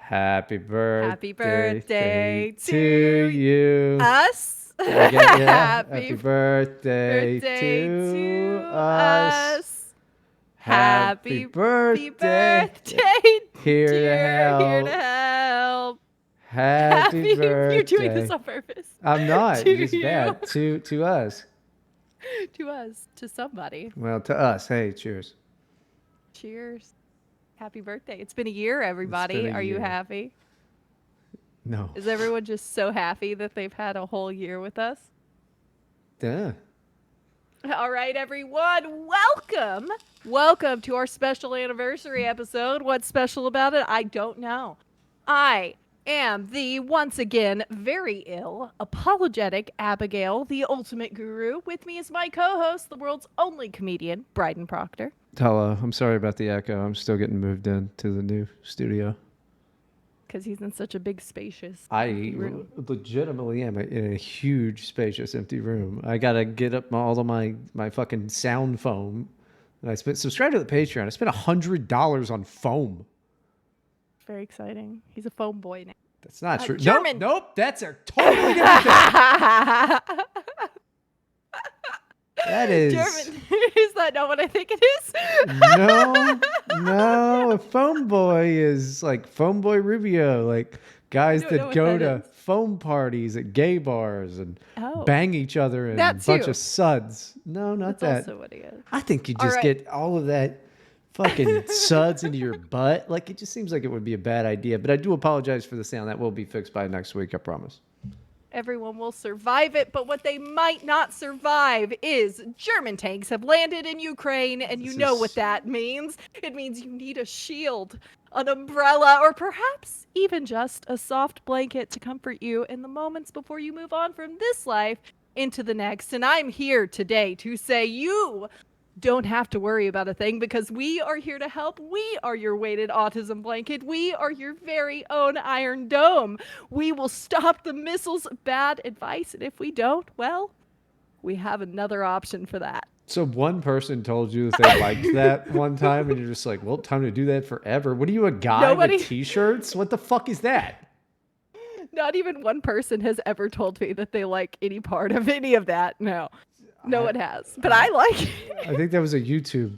Happy Happy birthday birthday to to you. us. Yeah. Happy Happy birthday birthday to to us. us. Happy Happy birthday. birthday, Here to dear. Here to help. help. Happy Happy. You're doing this birthday. on purpose. I'm not. To Just you. bad. To us. To us. To somebody. Well, to us. Hey, cheers. Cheers. Happy birthday. It's been a year, It's been everybody. a Are you year. happy? No. Is everyone just so happy that they've had a whole year with us? Duh. All right, everyone, welcome. Welcome to our special anniversary episode. What's special about it? I don't know. I am the once again very ill, apologetic Abigail, the ultimate guru. With me is my co host, the world's only comedian, Bryden Proctor. Hello. I'm sorry about the echo. I'm still getting moved into the new studio. Because he's in such a big, spacious I room. legitimately am in a huge, spacious, empty room. I gotta get up all of my fucking sound foam. And I subscribe to the Patreon. I spent $100 on foam. Very exciting. He's a foam boy now. That's not true. German. Nope. That's a totally different thing. That is German. Is that not what I think it is? no. A foam boy is like Foam Boy Rubio, like guys don't know that what go that to is. foam parties at gay bars and Oh. bang each other and a That's bunch you. of suds. No, not That's that. also what he is. I think you All just right. get all of that fucking suds into your butt. Like, it just seems like it would be a bad idea. But I do apologize for the sound. That will be fixed by next week, I promise. Everyone will survive it, but what they might not survive is German tanks have landed in Ukraine, and you know what that means. It means you need a shield, an umbrella, or perhaps even just a soft blanket to comfort you in the moments before you move on from this life into the next. And I'm here today to say you don't have to worry about a thing because we are here to help. We are your weighted autism blanket. We are your very own Iron Dome. We will stop the missiles of bad advice. And if we don't, well, we have another option for that. So one person told you that they liked that one time, and you're just like, well, time to do that forever. What are you, a guy Nobody- with t-shirts? What the fuck is that? Not even one person has ever told me that they like any part of any of that. No one has. But I like it. I think that was a YouTube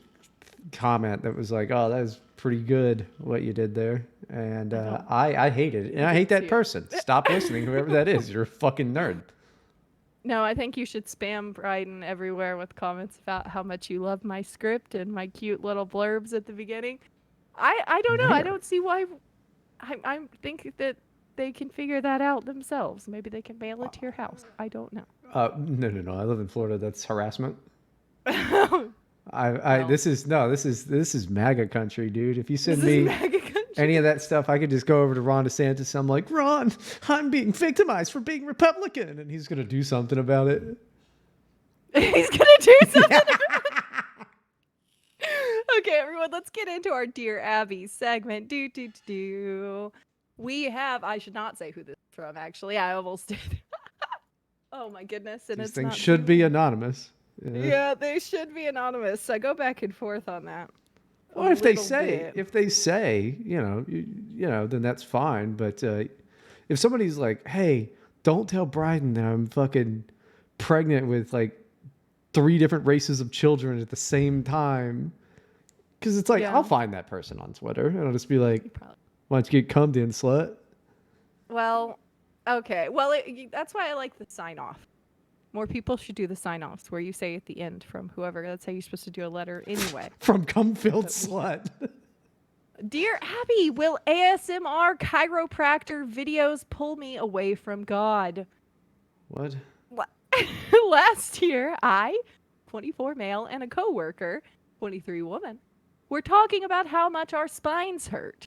comment that was like, oh, that was pretty good what you did there. And I hate it. And I hate that person. Stop listening, whoever that is. You're a fucking nerd. No, I think you should spam Bryden everywhere with comments about how much you love my script and my cute little blurbs at the beginning. I don't know. I Where? don't see why. I think that they can figure that out themselves. Maybe they can mail it to your house. I don't know. No. I live in Florida. That's harassment. Well, This is MAGA country, dude. If you send this is me MAGA country. any of that stuff, I could just go over to Ron DeSantis. I'm like, Ron, I'm being victimized for being Republican, and he's gonna do something about it. He's gonna do something. Okay, everyone, let's get into our Dear Abby segment. We have, I should not say who this is from, actually. I almost did. Oh my goodness. And These it's things not should be Zoom. anonymous. Yeah, they should be anonymous. I go back and forth on that. Or if they say, then that's fine. But if somebody's like, hey, don't tell Bryden that I'm fucking pregnant with like 3 different races of children at the same time. Because it's like, Yeah. I'll find that person on Twitter and I'll just be like, Probably. why don't you get cummed in, slut? Well, okay. Well, that's why I like the sign off. More people should do the sign offs where you say at the end from whoever. That's how you're supposed to do a letter anyway. From cum-filled slut. Dear Abby, will ASMR chiropractor videos pull me away from God? What? Last year, I, 24 male, and a coworker, 23 woman, were talking about how much our spines hurt.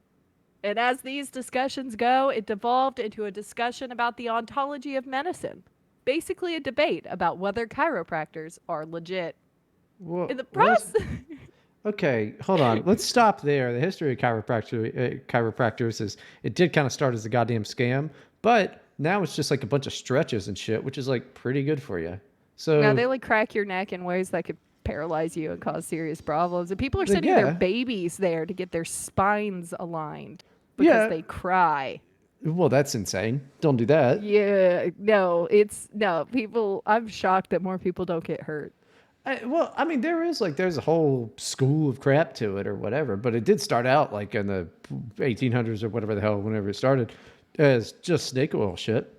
And as these discussions go, it devolved into a discussion about the ontology of medicine. Basically a debate about whether chiropractors are legit. Whoa, In the process... Okay, hold on. Let's stop there. The history of chiropractors is it did kind of start as a goddamn scam, but now it's just like a bunch of stretches and shit, which is like pretty good for you. So Now they like crack your neck in ways that could paralyze you and cause serious problems. And people are sending their babies there to get their spines aligned. because Yeah. they cry. Well, that's insane. Don't do that. Yeah, no, people. I'm shocked that more people don't get hurt. Well, I mean, there's a whole school of crap to it or whatever, but it did start out like in the 1800s or whatever the hell, whenever it started, as just snake oil shit.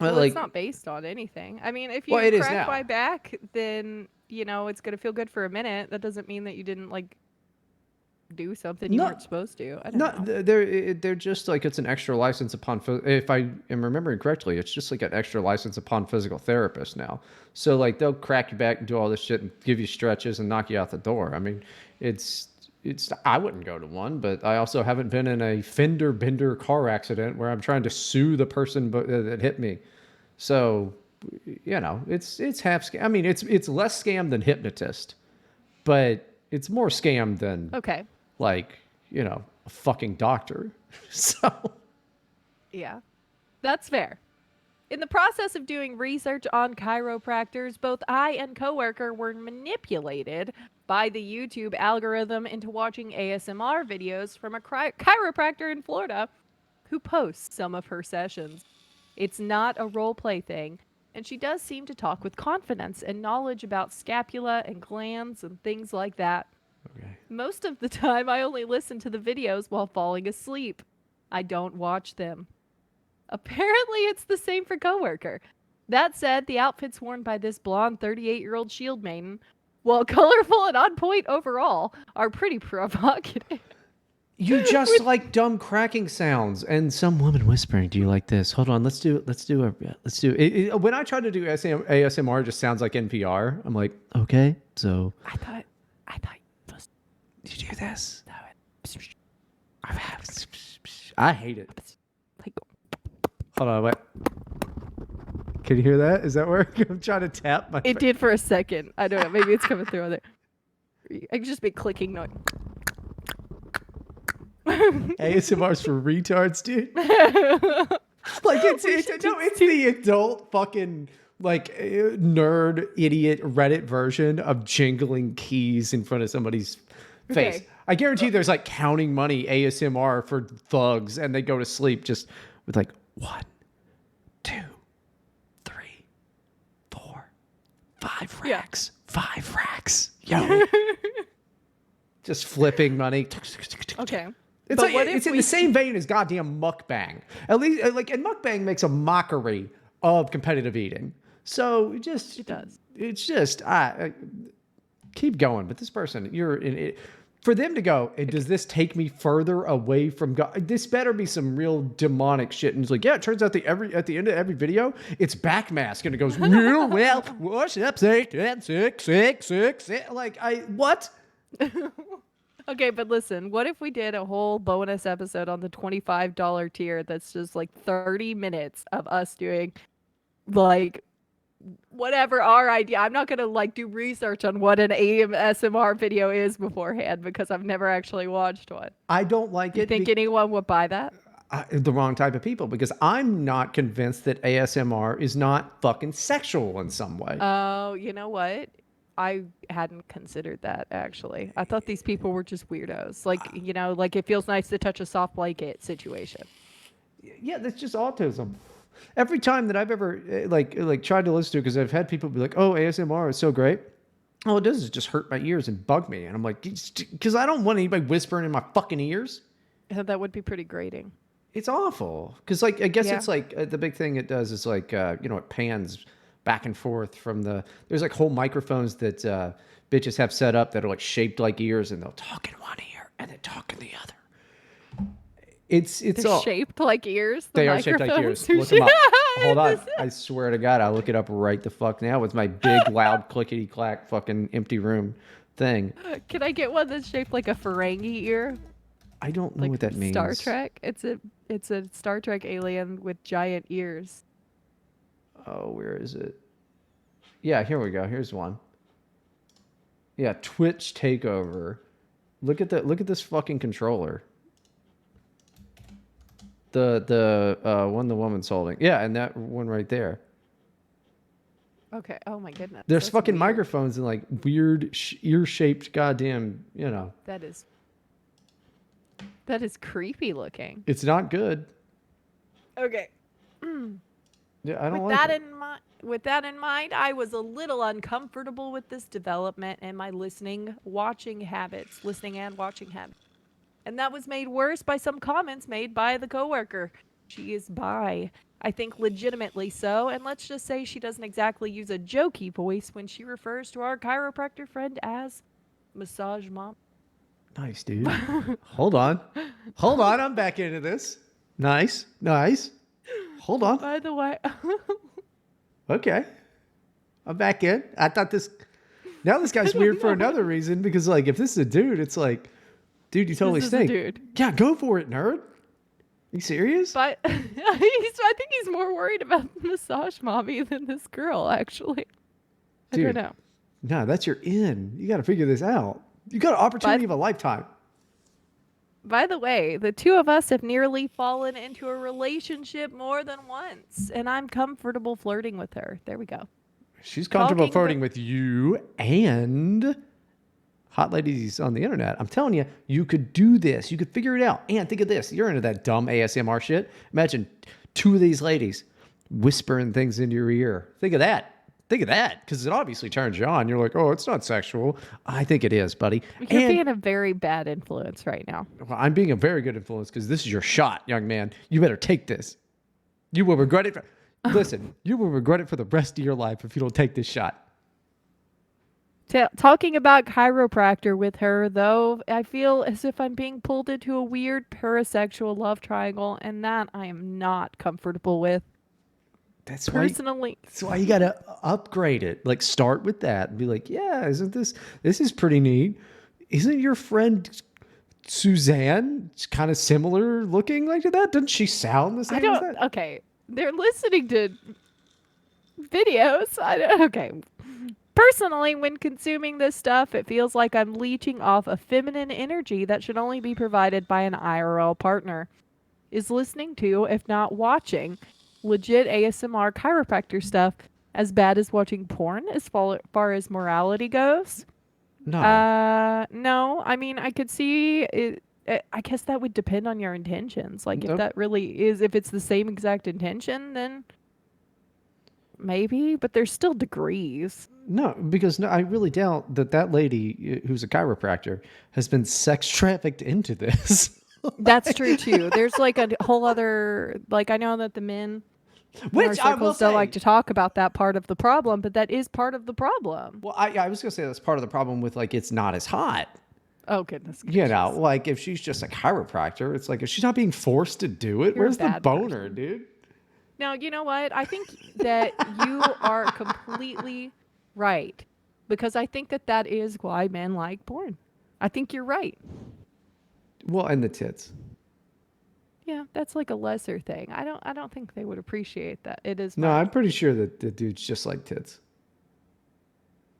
Well, it's Like, not based on anything. I mean, if well, you it is crack now. my back, then it's gonna feel good for a minute. That doesn't mean that you didn't like do something you No, weren't supposed to. I don't not know. they're just like it's an extra license upon if I am remembering correctly, it's just like an extra license upon physical therapist now. So like they'll crack you back and do all this shit and give you stretches and knock you out the door. I mean, it's I wouldn't go to one, but I also haven't been in a fender bender car accident where I'm trying to sue the person that hit me. So, it's half scam. I mean, it's less scam than hypnotist, but it's more scam than Okay. like, a fucking doctor. So, Yeah, that's fair. In the process of doing research on chiropractors, both I and coworker were manipulated by the YouTube algorithm into watching ASMR videos from a chiropractor in Florida who posts some of her sessions. It's not a role play thing, and she does seem to talk with confidence and knowledge about scapula and glands and things like that. okay. Most of the time, I only listen to the videos while falling asleep. I don't watch them. Apparently, it's the same for coworker. That said, the outfits worn by this blonde 38-year-old shield maiden, while colorful and on point overall, are pretty provocative. You just like dumb cracking sounds and some woman whispering. Do you like this? Hold on. Let's do it. When I try to do ASMR, it just sounds like NPR. I'm like, okay, so I thought did you do this? I've I hate it. like Hold on, wait. Can you hear that? Is that working? I'm trying to tap my. it did for a second. I don't know. Maybe it's coming through on there. I could just be clicking noise. ASMR's for retards, dude. Like it's the adult fucking like nerd idiot Reddit version of jingling keys in front of somebody's face. Okay. I guarantee there's like counting money ASMR for thugs and they go to sleep just with like 1, 2, 3, 4, 5 Yeah. racks. 5 racks. Yo. Just flipping money. Okay. It's But like what it's if in the same vein as goddamn mukbang. At least and mukbang makes a mockery of competitive eating. So It does. It's just I keep going. But this person, you're in it. For them to go, and does this take me further away from God? This better be some real demonic shit. And it's like, yeah, it turns out at the end of every video, it's backmask, and it goes, well, what's up, 6, 10, 6, 6, 6, 6. Like what? Okay, but listen, what if we did a whole bonus episode on the $25 tier that's just like 30 minutes of us doing like whatever our idea. I'm not going to like do research on what an ASMR video is beforehand because I've never actually watched one. I don't like You it. think anyone would buy that? The wrong type of people because I'm not convinced that ASMR is not fucking sexual in some way. Oh, you know what? I hadn't considered that actually. I thought these people were just weirdos. Like, like it feels nice to touch a soft blanket situation. Yeah, that's just autism. Every time that I've ever like tried to listen to it, because I've had people be like, "Oh, ASMR is so great." All it does is just hurt my ears and bug me, and I'm like, because I don't want anybody whispering in my fucking ears. Yeah, that would be pretty grating. It's awful. Because like I guess Yeah. it's like the big thing it does is like it pans back and forth from there's like whole microphones that bitches have set up that are like shaped like ears, and they'll talk in one ear and then talk in the other. It's They're all shaped like ears. The they are shaped like ears. microphones Look are them up. shaped- Hold on. I swear to God, I'll look it up right the fuck now with my big, loud, clickety clack fucking empty room thing. Can I get one that's shaped like a Ferengi ear? I don't know Like what that means. Star Trek? It's a Star Trek alien with giant ears. Oh, where is it? Yeah, here we go. Here's one. Yeah, Twitch takeover. Look at this fucking controller. The one the woman's holding. Yeah, and that one right there. Okay. Oh my goodness. There's That's fucking weird. microphones and like weird ear-shaped goddamn, That is That is creepy looking. It's not good. Okay. Yeah, I don't With like that it. in mind, I was a little uncomfortable with this development and my listening and watching habits. And that was made worse by some comments made by the coworker. She is bi. I think legitimately so, and let's just say she doesn't exactly use a jokey voice when she refers to our chiropractor friend as massage mom. Nice, dude. Hold on. Hold on. I'm back into this. Nice. Nice. Hold on. By the way, Okay. I'm back in. I thought this. Now this guy's don't weird for know. another reason because, like, if this is a dude, it's like, dude, you totally This is a stink. dude. Yeah, go for it, nerd. You serious? But I think he's more worried about massage mommy than this girl, actually. Dude, I don't know. no, that's your in. You got to figure this out. You got an opportunity of a lifetime. By the way, the two of us have nearly fallen into a relationship more than once, and I'm comfortable flirting with her. There we go. She's comfortable Talking flirting with you and hot ladies on the internet. I'm telling you, you could do this. You could figure it out. And think of this. You're into that dumb ASMR shit. Imagine two of these ladies whispering things into your ear. Think of that. Think of that. Because it obviously turns you on. You're like, oh, it's not sexual. I think it is, buddy. You're And being a very bad influence right now. well, I'm being a very good influence because this is your shot, young man. You better take this. You will regret it. Listen, you will regret it for the rest of your life if you don't take this shot. Talking about chiropractor with her, though, I feel as if I'm being pulled into a weird parasexual love triangle, and that I am not comfortable with. That's why. Personally, That's why you gotta upgrade it. Like start with that and be like, yeah, isn't this is pretty neat? Isn't your friend Suzanne kind of similar looking like to that? Doesn't she sound the same I as don't. that? Okay, they're listening to videos. Okay. Personally, when consuming this stuff, it feels like I'm leeching off a feminine energy that should only be provided by an IRL partner. Is listening to, if not watching, legit ASMR chiropractor stuff as bad as watching porn as far as morality goes? No. No. I mean, I could see it. I guess that would depend on your intentions. Like, if Nope. that really is, if it's the same exact intention, then maybe, but there's still degrees. No, because no, I really doubt that lady who's a chiropractor has been sex trafficked into this. That's true too. There's like a whole other, like, I know that the men in our Which I will circles don't say, like to talk about that part of the problem, but that is part of the problem. well, I was gonna say that's part of the problem with like it's not as hot. Oh goodness. You know, gracious. like if she's just a chiropractor, it's like if she's not being forced to do it, You're a where's the bad boner, person. dude? Now, you know what? I think that you are completely right, because I think that that is why men like porn. I think you're right. Well, and the tits. Yeah, that's like a lesser thing. I don't think they would appreciate that. It is No, my I'm pretty sure that the dude's just like tits.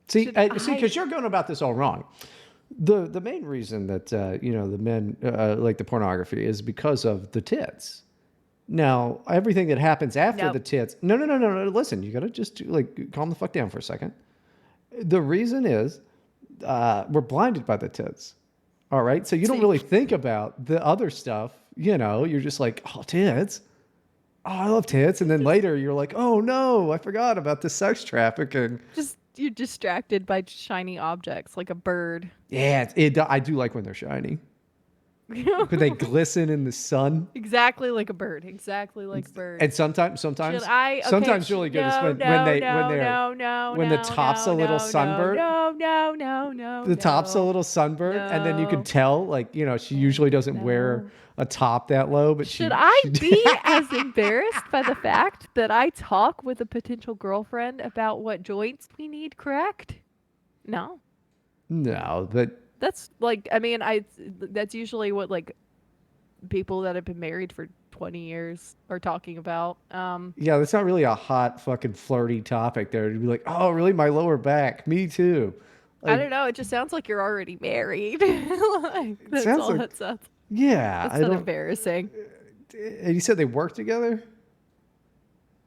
See, Should see, I because you're going about this all wrong. The main reason that you know the men like the pornography is because of the tits. Now, everything that happens after Nope. the tits. No. Listen, you gotta just like calm the fuck down for a second. The reason is we're blinded by the tits. All right, so you don't See. really think about the other stuff. You know, you're just like, oh, tits. Oh, I love tits, and then later you're like, oh no, I forgot about the sex trafficking. Just you're distracted by shiny objects like a bird. Yeah, I do like when they're shiny. When they glisten in the sun. Exactly like a bird. Exactly like a bird. And sometimes Should I? Okay, sometimes really good is no, when no, they no, when they're no, no, when the no, top's no, a little no, sunburnt. no. The top's a little sunburnt, and then you can No. tell, like, you know, she usually doesn't wear No. a top that low, but Should I she be as embarrassed by the fact that I talk with a potential girlfriend about what joints we need cracked? No. No, but That's like, I mean, that's usually what like people that have been married for 20 years are talking about. yeah, that's not really a hot fucking flirty topic there to be like, oh, really, my lower back, me too. I Like, don't know. It just sounds like you're already married. Like, that's sounds all like- that sounds. yeah, That's I not don't. embarrassing. And you said they work together.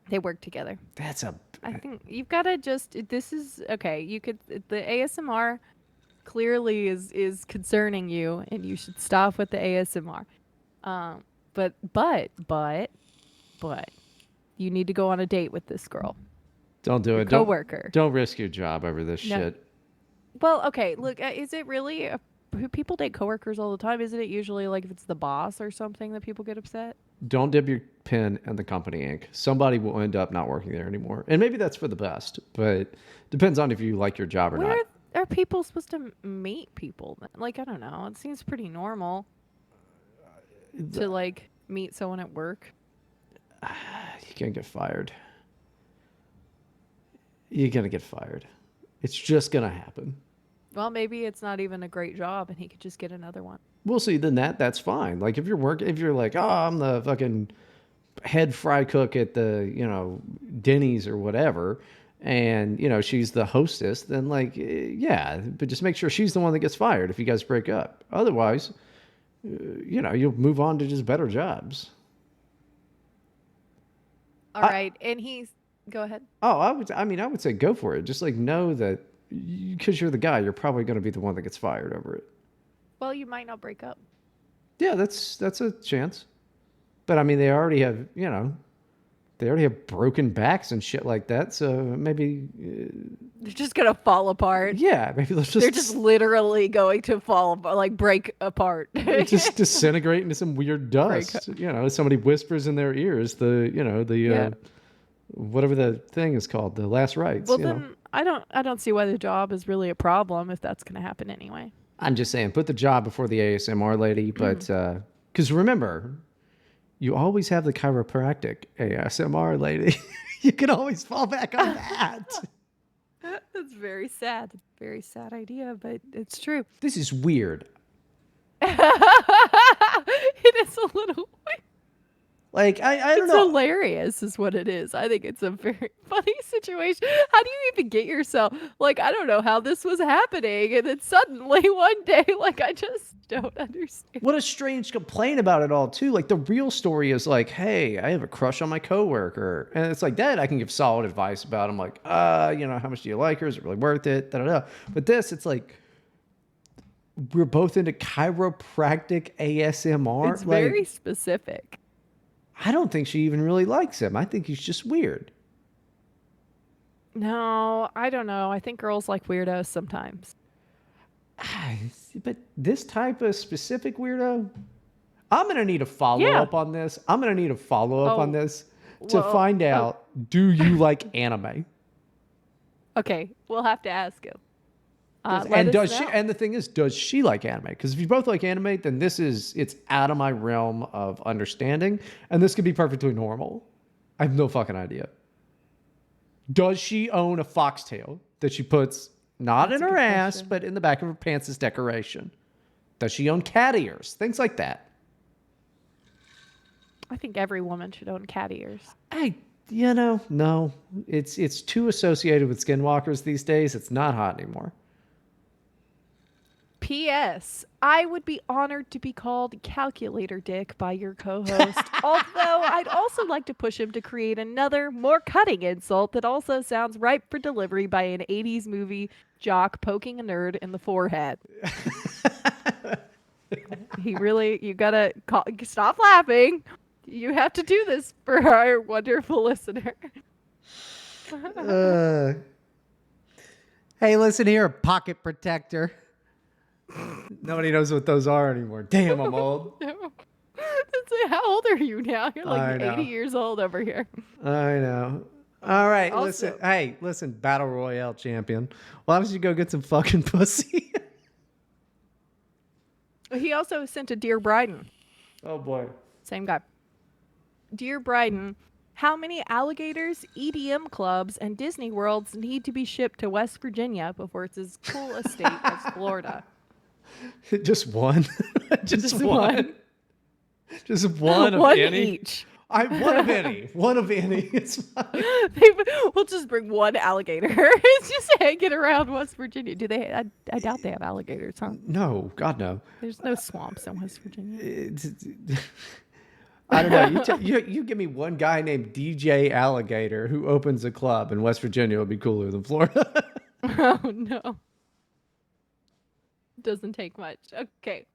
They work together. That's a I think you've got to just. This is okay. You could the ASMR clearly is concerning you, and you should stop with the ASMR. Um, but you need to go on a date with this girl, Don't do your it. Don't coworker. don't risk your job over this No, shit. well, okay. Look, is it really? People date coworkers all the time? Isn't it usually like if it's the boss or something that people get upset? Don't dip your pen in the company ink. Somebody will end up not working there anymore. And maybe that's for the best, but depends on if you like your job or not. Where are people supposed to meet people? Like, I don't know. It seems pretty normal to like meet someone at work. You can't get fired. You're going to get fired. It's just going to happen. Well, maybe it's not even a great job and he could just get another one. We'll see. Then that's fine. Like if you're like, oh, I'm the fucking head fry cook at the, Denny's or whatever, and, she's the hostess, then like, yeah, but just make sure she's the one that gets fired if you guys break up. Otherwise, you'll move on to just better jobs. All right. And go ahead. Oh, I would say go for it. Just like know that because you're the guy, you're probably going to be the one that gets fired over it. Well, you might not break up. Yeah, that's a chance. But I mean, they already have, broken backs and shit like that. So maybe they're just gonna fall apart. Yeah, maybe they're just literally going to fall, like break apart. Just disintegrate into some weird dust. Somebody whispers in their ears whatever the thing is called, the last rites. Well, then I don't see why the job is really a problem if that's gonna happen anyway. I'm just saying, put the job before the ASMR lady, but because remember, you always have the chiropractic ASMR lady. You can always fall back on that. That's very sad. Very sad idea, but it's true. This is weird. It is a little weird. Like, I don't know. It's hilarious is what it is. I think it's a very funny situation. How do you even get yourself, like, I don't know how this was happening. And then suddenly one day, like, I just don't understand. What a strange complaint about it all, too. Like, the real story is like, hey, I have a crush on my coworker. And it's like that I can give solid advice about. I'm like, how much do you like her? Is it really worth it? Da-da-da. But this, it's like, we're both into chiropractic ASMR. It's very specific. I don't think she even really likes him. I think he's just weird. No, I don't know. I think girls like weirdos sometimes. But this type of specific weirdo, I'm going to need a follow-up on this. I'm going to need a follow-up on this to find out, do you like anime? Okay, we'll have to ask him. And the thing is, does she like anime? Because if you both like anime, then it's out of my realm of understanding, and this could be perfectly normal. I have no fucking idea. Does she own a foxtail that she puts not in her ass, but in the back of her pants as decoration? Does she own cat ears? Things like that. I think every woman should own cat ears. No. It's too associated with skinwalkers these days. It's not hot anymore. P.S. I would be honored to be called Calculator Dick by your co-host. Although I'd also like to push him to create another, more cutting insult that also sounds ripe for delivery by an 80s movie jock poking a nerd in the forehead. You gotta stop laughing. You have to do this for our wonderful listener. Hey, listen here, pocket protector. Nobody knows what those are anymore. Damn, I'm old. How old are you now? You're like 80 years old over here. I know. All right, Also, listen, Battle Royale champion. Why don't you go get some fucking pussy? He also sent a Dear Bryden. Oh, boy. Same guy. Dear Bryden, how many alligators, EDM clubs, and Disney Worlds need to be shipped to West Virginia before it's as cool a state as Florida? Just one. Just one. Just one of any. Each. One of any. One of any. It's fine. We'll just bring one alligator. It's just hanging around West Virginia. Do they? I doubt they have alligators, huh? No, God no. There's no swamps in West Virginia. I don't know. You give me one guy named DJ Alligator who opens a club in West Virginia. It would be cooler than Florida. Oh no. Doesn't take much. Okay.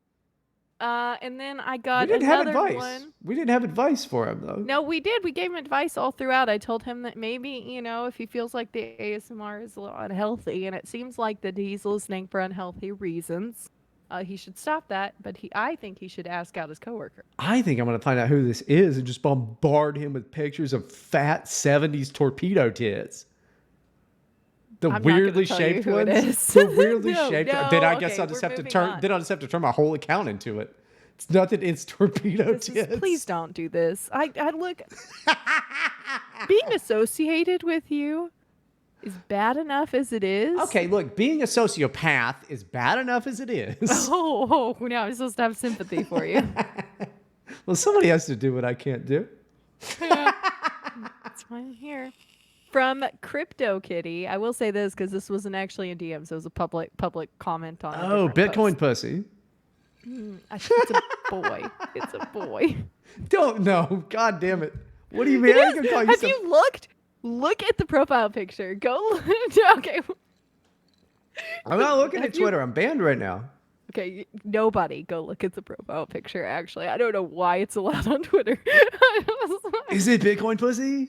And then I got We didn't have another advice. one. We didn't have advice for him though. No, we did. We gave him advice all throughout. I told him that maybe, if he feels like the ASMR is a little unhealthy, and it seems like that he's listening for unhealthy reasons, he should stop that. But I think he should ask out his coworker. I think I'm gonna find out who this is and just bombard him with pictures of fat 70s torpedo tits. The I'm not weirdly gonna tell you shaped who it ones. is. The weirdly No, shaped. no, Then I guess okay, I'll just we're have to moving turn. on. Then I'll just have to turn my whole account into it. It's nothing. It's torpedo tits. Please don't do this. I look. Being associated with you is bad enough as it is. Okay, look, being a sociopath is bad enough as it is. Oh, now I'm supposed to have sympathy for you. Well, somebody has to do what I can't do. That's why I'm here. From Crypto Kitty, I will say this because this wasn't actually in DMs. It was a public comment on. Oh, Bitcoin pussy. I think it's a boy. It's a boy. Don't know. God damn it. What do you mean? I'm gonna call you Have some- you looked? Look at the profile picture. Go. Okay. I'm not looking Have at you- Twitter. I'm banned right now. Okay, nobody go look at the profile picture, actually. I don't know why it's allowed on Twitter. Is it Bitcoin pussy?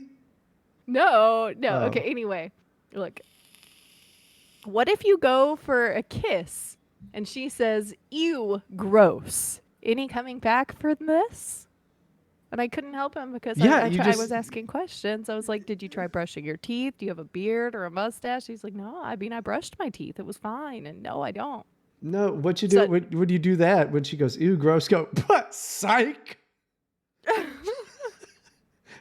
No. Oh. Okay, anyway. Look. What if you go for a kiss and she says, ew, gross? Any coming back for this? And I couldn't help him because Yeah, I was asking questions. I was like, did you try brushing your teeth? Do you have a beard or a mustache? He's like, no, I mean, I brushed my teeth. It was fine. And no, I don't. No, what you do? So- Would you do that when she goes, ew, gross? Go, psych.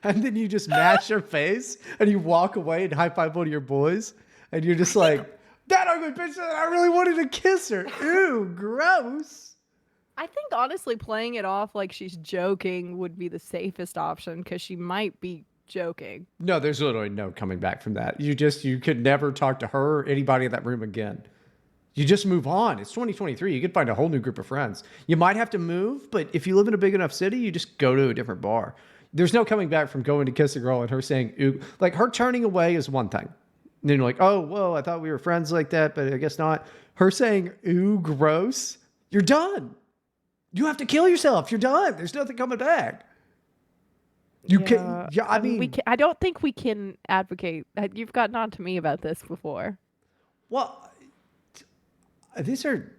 And then you just mash her face and you walk away and high five one of your boys. And you're just like, that ugly bitch said I really wanted to kiss her. Ew, gross. I think honestly playing it off like she's joking would be the safest option because she might be joking. No, there's literally no coming back from that. You could never talk to her or anybody in that room again. You just move on. It's 2023. You could find a whole new group of friends. You might have to move, but if you live in a big enough city, you just go to a different bar. There's no coming back from going to kiss a girl and her saying, ooh, like her turning away is one thing. And then you're like, oh, whoa, I thought we were friends like that, but I guess not. Her saying, ooh, gross, you're done. You have to kill yourself. You're done. There's nothing coming back. You can, yeah, I mean, I don't think we can advocate. You've gotten on to me about this before. well, these are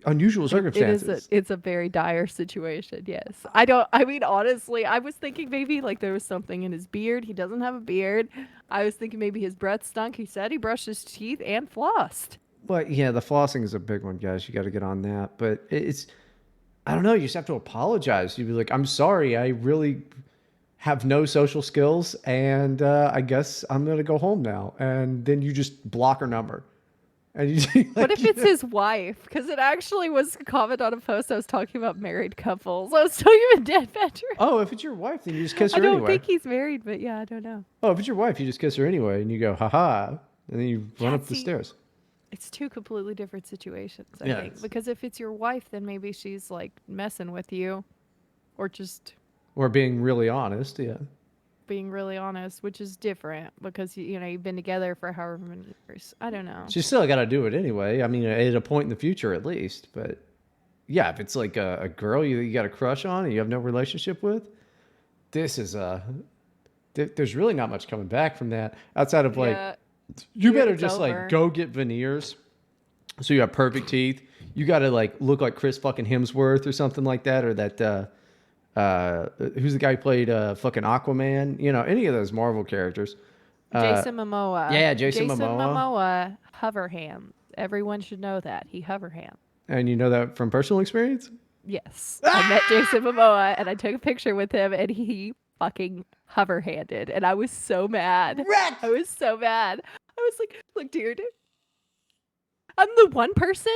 unusual circumstances. It's a very dire situation. Yes. I mean, honestly, I was thinking maybe like there was something in his beard. He doesn't have a beard. I was thinking maybe his breath stunk. He said he brushed his teeth and flossed. But yeah, the flossing is a big one, guys. You got to get on that. But it's, I don't know. You just have to apologize. You'd be like, I'm sorry. I really have no social skills. And I guess I'm going to go home now. And then you just block her number. And you like, What if it's his wife? Because it actually was a comment on a post I was talking about married couples. I was talking about dead veterans. Oh, if it's your wife, then you just kiss her I don't anyway. think he's married, but yeah, I don't know. Oh, if it's your wife, you just kiss her anyway. And you go, haha. And then you run Yeah, up the see, stairs. It's two completely different situations, I Yeah, think. it's- Because if it's your wife, then maybe she's like messing with you or just Or being really honest. Yeah. being really honest, which is different because you've been together for however many years. I don't know. She's still got to do it anyway. I mean, at a point in the future, at least. But yeah, if it's like a girl you got a crush on and you have no relationship with, this is there's really not much coming back from that outside of like, Yeah, you better it's just over. like go get veneers. So you have perfect teeth. You got to like look like Chris fucking Hemsworth or something like that. Or that, who's the guy who played fucking Aquaman? Any of those Marvel characters. Jason Momoa. yeah, Jason Momoa. Momoa, hover hand. Everyone should know that. He hover hand. And you know that from personal experience? Yes. I met Jason Momoa and I took a picture with him and he fucking hover handed. And I was so mad. I was so mad. I was like, look, dude, I'm the one person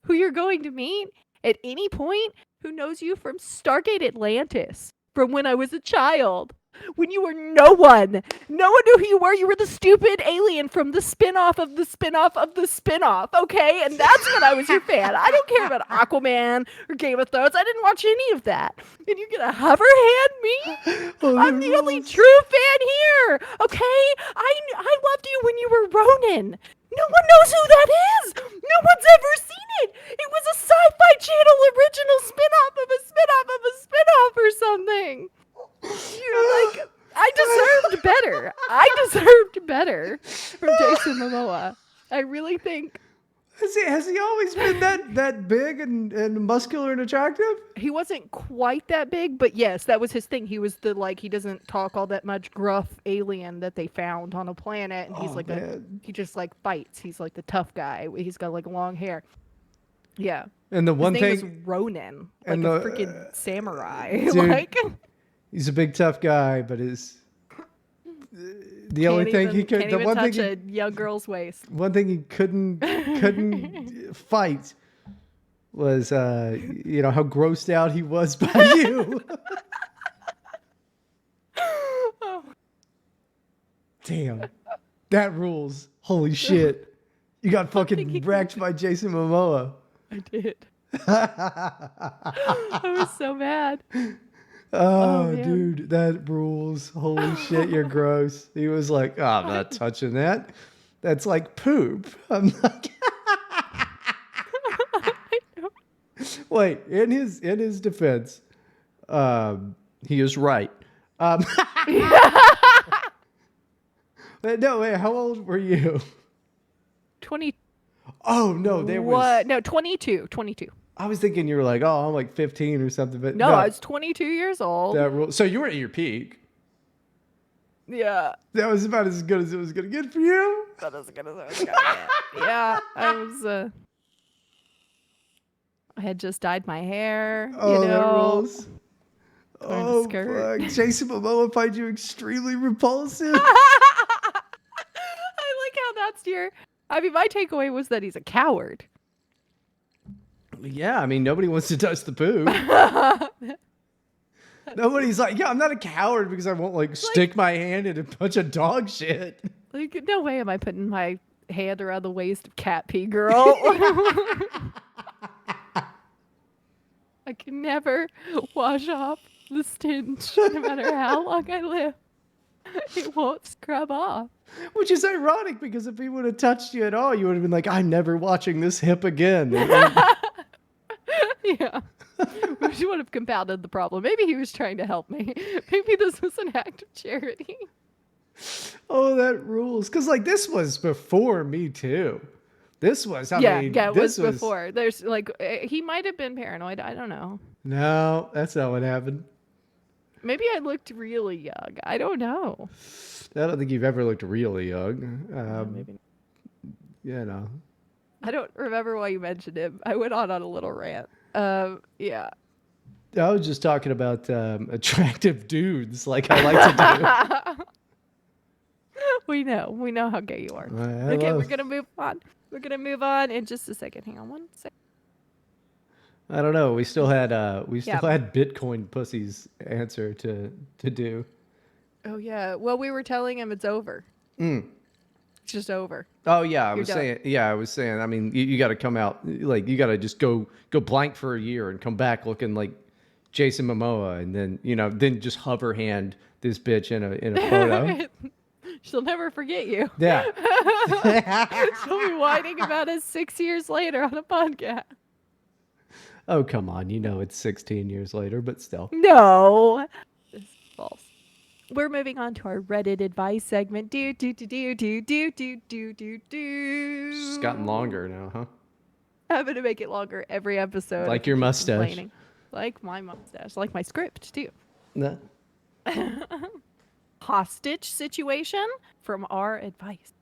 who you're going to meet at any point who knows you from Stargate Atlantis, from when I was a child. When you were no one. No one knew who you were. You were the stupid alien from the spin-off of the spin-off of the spin-off, okay? And that's when I was your fan. I don't care about Aquaman or Game of Thrones. I didn't watch any of that. And you're gonna hover hand me? Oh, I'm the only true fan here, okay? I loved you when you were Ronin. No one knows who that is. No one's ever seen it. It was a Sci-Fi Channel original spin-off of a spin-off of a spin-off or something. You're like, I deserved better. I deserved better from Jason Momoa. I really think Has he always been that big and muscular and attractive? he wasn't quite that big, but yes, that was his thing. He was the he doesn't talk all that much, gruff alien that they found on a planet, and he's he just like fights. He's like the tough guy. He's got like long hair. Yeah. And the one His name thing is Ronin, like and a the- freaking samurai. dude, like he's a big tough guy, but the only thing he could can't the even one touch thing a young girl's waist. one thing he couldn't fight was how grossed out he was by you. Oh, Damn. That rules. Holy shit. You got fucking wrecked by Jason Momoa. I did. I was so mad. Oh, man. dude, that rules. Holy shit, you're gross. He was like, oh, I'm not touching that. That's like poop. I'm like, wait, in his defense, he is right. No, wait, how old were you? 20. Oh, no, there was. What? No, 22. 22. I was thinking you were like, oh, I'm like 15 or something, but No, I was 22 years old. that rule. So you were at your peak. Yeah. That was about as good as it was gonna get for you. That is good as I was gonna get. Yeah, I was. I had just dyed my hair. Oh, you know, that rules. wearing a Oh, skirt. fuck. Jason Momoa find you extremely repulsive. I like how that's your. I mean, my takeaway was that he's a coward. Yeah, I mean, nobody wants to touch the poo. Nobody's like, yeah, I'm not a coward because I won't like stick my hand in a bunch of dog shit. Like, no way am I putting my hand around the waist of cat pee, girl. I can never wash off the stench, no matter how long I live. It won't scrub off. Which is ironic because if he would have touched you at all, you would have been like, I'm never watching this hip again. Yeah. Which would have compounded the problem. Maybe he was trying to help me. Maybe this was an act of charity. Oh, that rules. Because like this was before Me Too. This was, I mean, it this was before. There's like, he might have been paranoid. I don't know. No, that's not what happened. Maybe I looked really young. I don't know. I don't think you've ever looked really young. Maybe. You know. I don't remember why you mentioned him. I went on a little rant. Yeah. I was just talking about attractive dudes like I like to We know how gay you are. do. Okay, we're gonna move on. We're gonna move on in just a second. Hang on one second. I don't know. We still had had Bitcoin pussies answer to do. Oh yeah. Well, we were telling him it's over. It's just over. Oh yeah, I You're was done. saying. Yeah, I was saying. I mean, you got to come out like you got to just go blank for a year and come back looking like Jason Momoa, and then just hover hand this bitch in a photo. She'll never forget you. Yeah. She'll be whining about it 6 years later on a podcast. Oh come on, it's 16 years later, but still. No, this is false. We're moving on to our Reddit advice segment. Do. It's gotten longer now, huh? I'm gonna make it longer every episode. Like your mustache. Complaining. Like my mustache. Like my script too. No. Hostage situation from our advice.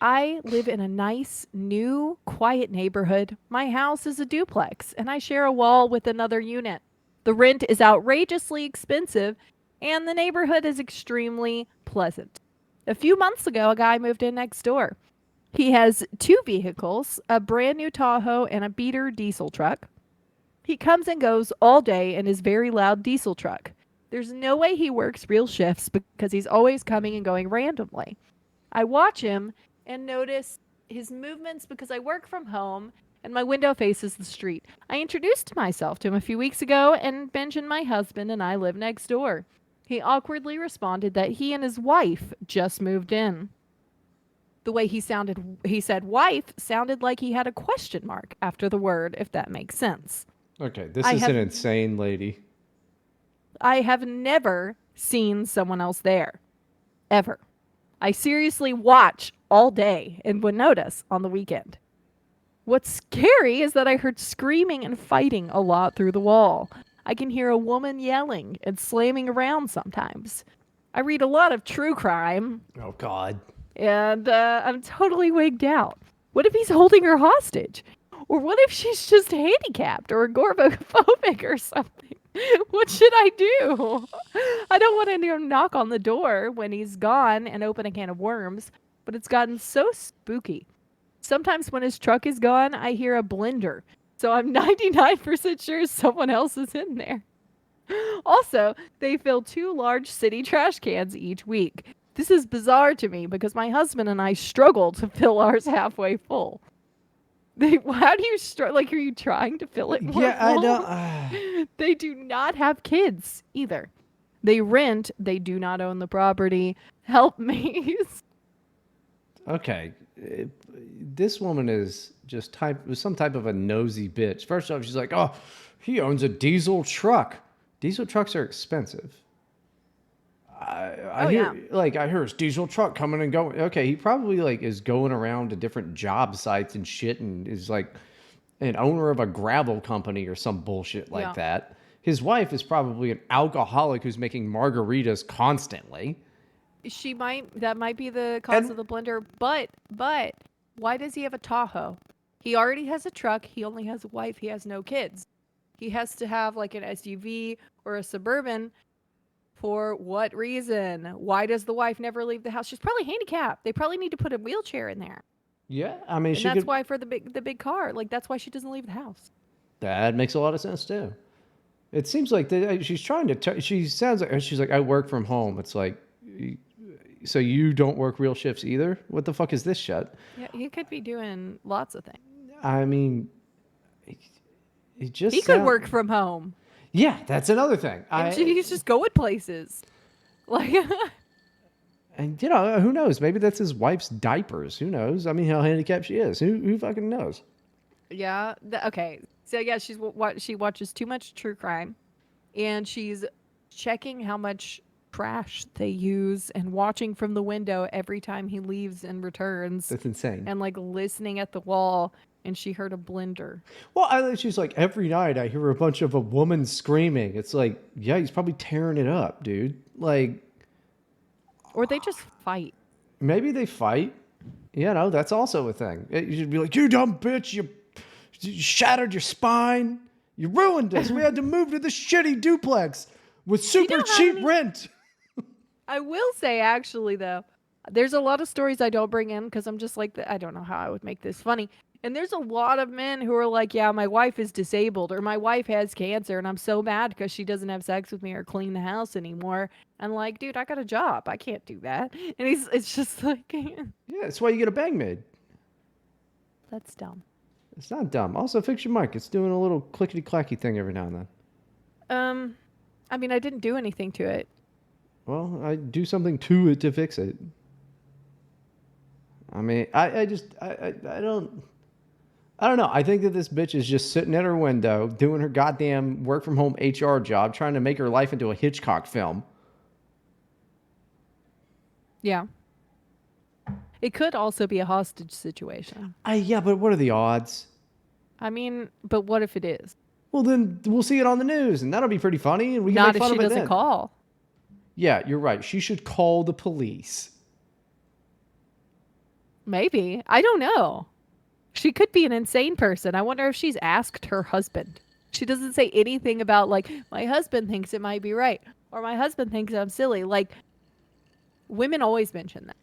I live in a nice, new, quiet neighborhood. My house is a duplex, and I share a wall with another unit. The rent is outrageously expensive, and the neighborhood is extremely pleasant. A few months ago, a guy moved in next door. He has 2 vehicles, a brand new Tahoe and a beater diesel truck. He comes and goes all day in his very loud diesel truck. There's no way he works real shifts because he's always coming and going randomly. I watch him and notice his movements because I work from home and my window faces the street. I introduced myself to him a few weeks ago and mentioned my husband and I live next door. He awkwardly responded that he and his wife just moved in. the way he said wife sounded like he had a question mark after the word, if that makes sense. Okay, this I is have an insane lady. I have never seen someone else there. Ever. I seriously watch all day and would notice on the weekend. What's scary is that I heard screaming and fighting a lot through the wall. I can hear a woman yelling and slamming around sometimes. I read a lot of true crime, Oh God. and I'm totally wigged out. What if he's holding her hostage? Or what if she's just handicapped or agoraphobic or something? What should I do? I don't want to knock on the door when he's gone and open a can of worms, but it's gotten so spooky. Sometimes when his truck is gone, I hear a blender, so I'm 99% sure someone else is in there. Also, they fill 2 large city trash cans each week. This is bizarre to me because my husband and I struggle to fill ours halfway full. How do you like? Are you trying to fill it more Yeah, I full? don't. They do not have kids either. They rent. They do not own the property. Help me. Okay, this woman is just some type of a nosy bitch. First off, she's like, "Oh, he owns a diesel truck. Diesel trucks are expensive." I hear I hear his diesel truck coming and going. Okay, he probably like is going around to different job sites and shit, and is like an owner of a gravel company or some bullshit like Yeah. that. His wife is probably an alcoholic who's making margaritas constantly. That might be the cause And of the blender, but why does he have a Tahoe? He already has a truck, he only has a wife, he has no kids. He has to have like an SUV or a Suburban. For what reason? Why does the wife never leave the house? She's probably handicapped. They probably need to put a wheelchair in there. yeah, I mean, And she that's could. why for the big car, like that's why she doesn't leave the house. That makes a lot of sense too. It seems like she's trying to. She sounds like she's like, I work from home. It's like, so you don't work real shifts either? What the fuck is this shit? Yeah, he could be doing lots of things. I mean, it just He could work from home. Yeah, that's another thing. And he's just going places. Like And you know, who knows? Maybe that's his wife's diapers. Who knows? I mean, how handicapped she is. Who fucking knows? Yeah. Okay. So yeah, she watches too much true crime, and she's checking how much trash they use and watching from the window every time he leaves and returns, That's insane. and like listening at the wall. And she heard a blender. Well, she's like, every night I hear a bunch of a woman screaming. It's like, yeah, he's probably tearing it up, dude. Like, Or they just fight. maybe they fight. You know, that's also a thing. You should be like, you dumb bitch, you shattered your spine. You ruined us. We had to move to the shitty duplex with super cheap rent. I will say, actually, though, there's a lot of stories I don't bring in because I'm just like, I don't know how I would make this funny. And there's a lot of men who are like, yeah, my wife is disabled or my wife has cancer and I'm so mad because she doesn't have sex with me or clean the house anymore. And like, dude, I got a job. I can't do that. And it's just like, Yeah, that's why you get a bang maid. that's dumb. It's not dumb. Also, fix your mic. It's doing a little clickety clacky thing every now and then. I mean, I didn't do anything to it. Well, I do something to it to fix it. I mean, I don't know. I think that this bitch is just sitting at her window doing her goddamn work from home HR job, trying to make her life into a Hitchcock film. Yeah. It could also be a hostage situation. Yeah, but what are the odds? I mean, but what if it is? Well, then we'll see it on the news, and that'll be pretty funny, and we can Not make if fun she of it doesn't then. call. Yeah, you're right. She should call the police. Maybe. I don't know. She could be an insane person. I wonder if she's asked her husband. She doesn't say anything about, like, my husband thinks it might be right. Or my husband thinks I'm silly. Like, women always mention that.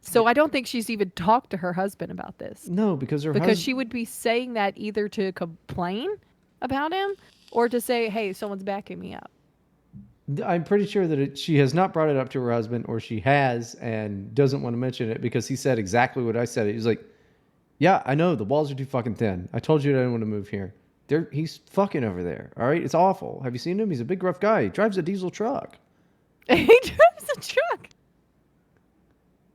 So I don't think she's even talked to her husband about this. No, because she would be saying that either to complain about him or to say, hey, someone's backing me up. I'm pretty sure that she has not brought it up to her husband, or she has and doesn't want to mention it because he said exactly what I said. He's like, yeah, I know. The walls are too fucking thin. I told you I didn't want to move here. He's fucking over there. All right? It's awful. Have you seen him? He's a big, rough guy. He drives a diesel truck. He drives a truck.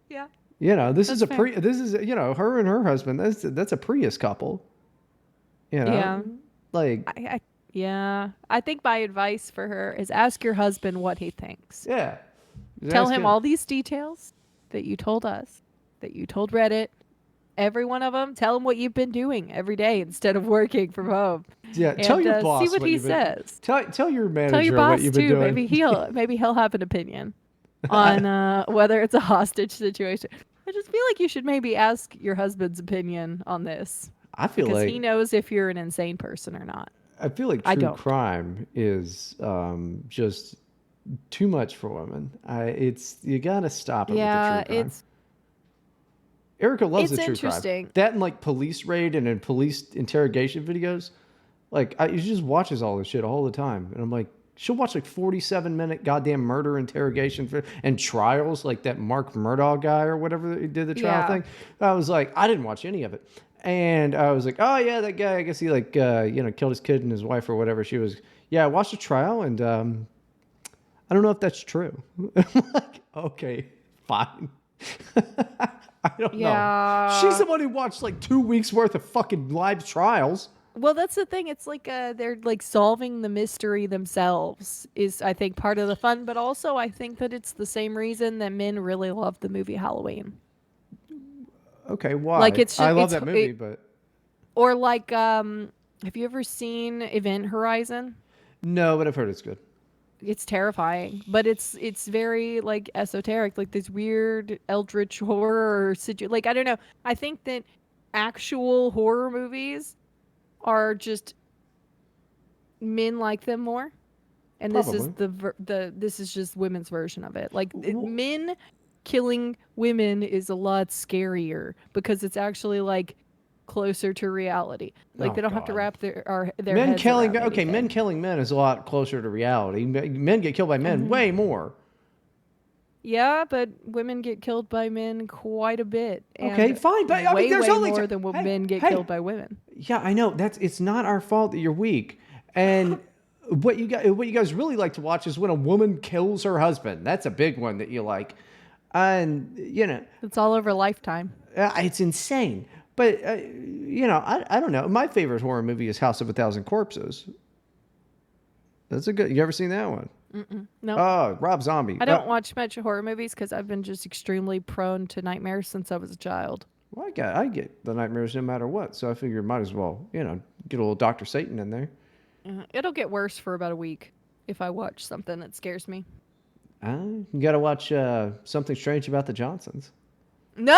Yeah. You know, this is That's a fair. this is, you know, her and her husband. That's a Prius couple. You Yeah. know, like, Yeah. I think my advice for her is ask your husband what he thinks. yeah, just Tell ask him him. all these details that you told us, that you told Reddit, every one of them. Tell him what you've been doing every day instead of working from home, Yeah, tell and your see boss what what he you've been. says. Tell your Tell your manager what boss you've been too. doing. Maybe he'll have an opinion on whether it's a hostage situation. I just feel like you should maybe ask your husband's opinion on this I feel because he like knows if you're an insane person or not. I true don't. crime is just too much for women. It's you gotta stop it with the true Yeah, crime. Erica loves the it's true crime. interesting. That and like police raid and in police interrogation videos. Like she just watches all this shit all the time, and I'm like, she'll watch like 47-minute goddamn murder interrogation and trials, like that Mark Murdaugh guy or whatever that did the trial Yeah. thing. I was like, I didn't watch any of it, and I was like, oh yeah, that guy. I guess he like you know, killed his kid and his wife or whatever. She was, yeah, I watched the trial, and I don't know if that's true. I'm like, okay, fine. I don't know. She's Yeah. the one who watched like 2 weeks worth of fucking live trials. Well, that's the thing. It's like they're like solving the mystery themselves is I think part of the fun, but also I think that it's the same reason that men really love the movie Halloween. Okay, Like why? it's I just love that movie, but or like have you ever seen Event Horizon? no, but I've heard it's good. It's terrifying, but it's very like esoteric, like this weird eldritch horror like I don't know. I think that actual horror movies are just men like them more. And this is Probably. this is just women's version of it. Like men killing women is a lot scarier because it's actually like closer to reality. Like Oh they don't have to God. wrap their Men heads killing around okay, men anything. killing men is a lot closer to reality. Men get killed by men Hmm. way more. Yeah, but women get killed by men quite a bit, Okay, and fine, but I mean, way there's way only more than what hey, men get hey, killed by women. yeah, I know that's it's not our fault that you're weak. And what you guys really like to watch is when a woman kills her husband. That's a big one that you like, and you know, It's all over Lifetime. it's insane. But you know, I don't know. My favorite horror movie is House of a Thousand Corpses. That's a good. You ever seen that one? Nope. Oh, Rob Zombie. I don't watch much horror movies because I've been just extremely prone to nightmares since I was a child. Well, I get the nightmares no matter what, so I figure might as well, you know, get a little Doctor Satan in there. It'll get worse for about a week if I watch something that scares me. You got to watch Something Strange About the Johnsons. No,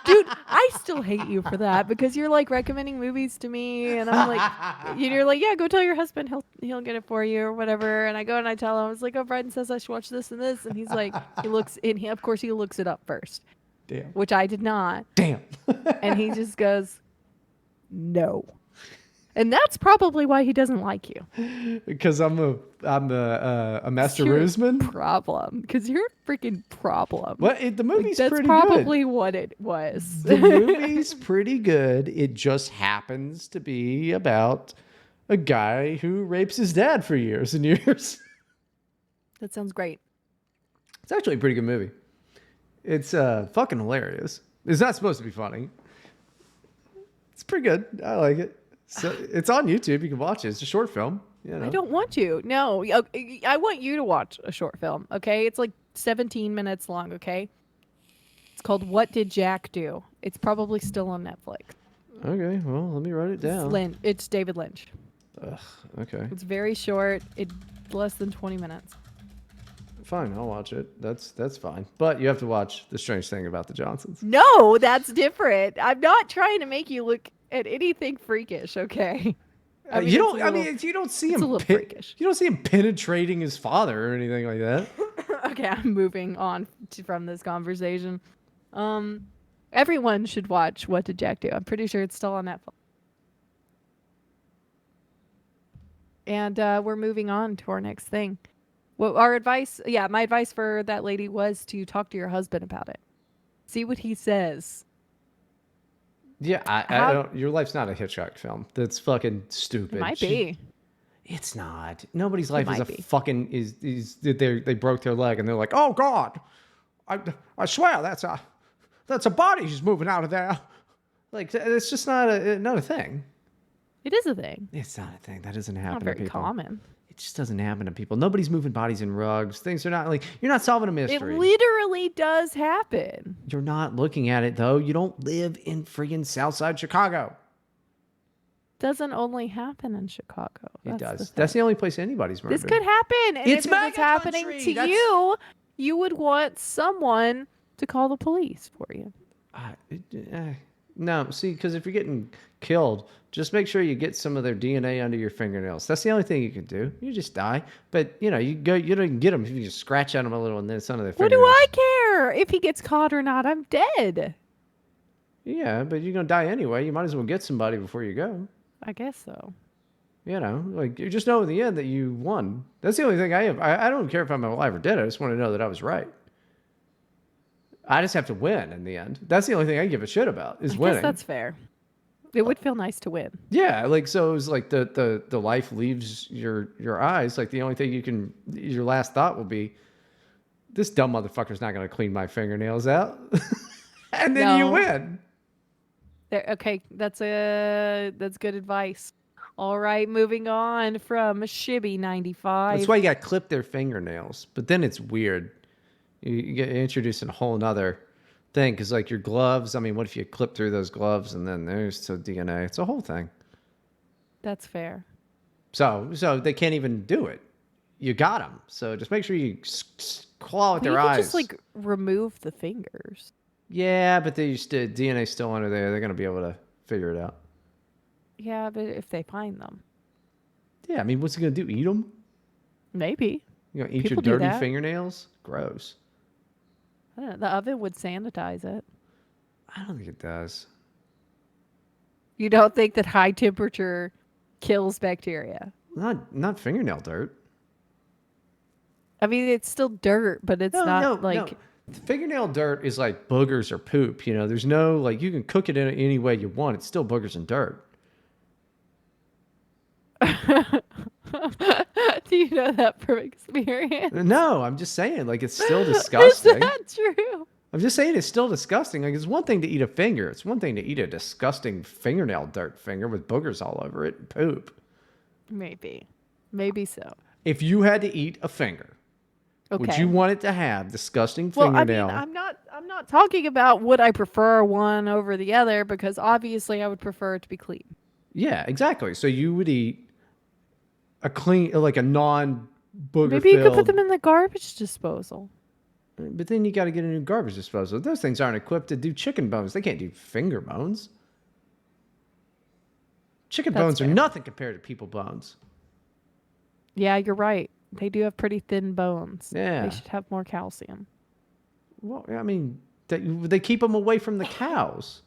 dude, I still hate you for that because you're like recommending movies to me, and I'm like, you're like, yeah, go tell your husband, he'll get it for you or whatever. And I go and I tell him, I was like, oh, Bryden says I should watch this, and he's like, he looks, and he of course he looks it up first, Damn. which I did not, Damn. and he just goes, no. And that's probably why he doesn't like you. Because I'm a master You're a ruseman. problem. Because you're a freaking problem. The Like, movie's that's pretty probably good. what it was. The movie's pretty good. It just happens to be about a guy who rapes his dad for years and years. That sounds great. It's actually a pretty good movie. It's fucking hilarious. It's not supposed to be funny. It's pretty good. I like it. So it's on YouTube. You can watch it. It's a short film. You know. I don't want to. No, I want you to watch a short film. Okay, it's like 17 minutes long. Okay, it's called "What Did Jack Do?" It's probably still on Netflix. Okay, well, let me write it down. It's David Lynch. Okay, It's very short. It's less than 20 minutes. fine. I'll watch it. That's fine. But you have to watch The Strange Thing About the Johnsons. No, that's different. I'm not trying to make you look at anything freakish. Okay. I mean, You it's don't. a little- You don't see it's him. a little freakish. You don't see him penetrating his father or anything like that. Okay, I'm moving on from this conversation. Everyone should watch What Did Jack Do? I'm pretty sure it's still on Netflix. And we're moving on to our next thing. Well, our advice, yeah, my advice for that lady was to talk to your husband about it. See what he says. Yeah, I don't. Your life's not a Hitchcock film. That's fucking stupid. It might be. It's not. Nobody's life is might a be. fucking is they broke their leg and they're like, oh God, I swear that's a That's a body just moving out of there. Like, it's just not a thing. It is a thing. It's not a thing. That doesn't happen Not to very people. common. It just doesn't happen to people. Nobody's moving bodies in rugs. Things are not like, you're not solving a It mystery. literally does happen. You're not looking at it, though. You don't live in friggin' Southside Chicago. Doesn't only happen in Chicago. It does. That's the only place anybody's murdered. This could happen. And It's if it was MAGA happening country. to you, you would want someone to call the police for you. No, see, because if you're getting killed, just make sure you get some of their DNA under your fingernails. That's the only thing you can do. You just die. But, you don't get them if you just scratch at them a little and then it's under their What fingernails. do I care if he gets caught or not? I'm dead. Yeah, but you're going to die anyway. You might as well get somebody before you go. I guess so. Like, you just know in the end that you won. That's the only thing I have. I don't care if I'm alive or dead. I just want to know that I was right. I just have to win in the end. That's the only thing I give a shit about is winning. Guess that's fair. It would feel nice to win. Yeah, like, so it was like the life leaves your eyes. Like, the only thing your last thought will be, this dumb motherfucker's not going to clean my fingernails out. And then you win. Okay, that's good advice. All right, moving on from Shibby 95. That's why you got to clip their fingernails. But then it's weird. You get introduced in a whole nother thing. Because, like, your gloves, I mean, what if you clip through those gloves and then there's the DNA? It's a whole thing. That's fair. So they can't even do it. You got them. So just make sure you claw at their you eyes. could just, like, remove the fingers. Yeah, but DNA's still under there. They're going to be able to figure it out. Yeah, but if they find them. Yeah, I mean, what's it going to do? Eat them? Maybe. You going to eat People your do dirty that. fingernails? Gross. I don't know, the oven would sanitize it. I don't think it does. You don't think that high temperature kills bacteria? Not fingernail dirt. I mean, it's still dirt, but it's not like... No. Fingernail dirt is like boogers or poop. There's no, like, you can cook it in any way you want. It's still boogers and dirt. Do you know that from experience? No, I'm just saying, like, it's still disgusting. Is that true? I'm just saying it's still disgusting. Like, it's one thing to eat a finger. It's one thing to eat a disgusting fingernail dirt finger with boogers all over it and poop. Maybe so. If you had to eat a finger, would you want it to have disgusting fingernail? Well, I mean, I'm not talking about would I prefer one over the other, because obviously I would prefer it to be clean. Yeah, exactly. So you would eat a clean, like a non-booger Maybe you could put them in the garbage disposal. But then you got to get a new garbage disposal. Those things aren't equipped to do chicken bones. They can't do finger bones. Chicken bones are nothing compared to people bones. Yeah, you're right. They do have pretty thin bones. Yeah. They should have more calcium. Well, I mean, they keep them away from the cows.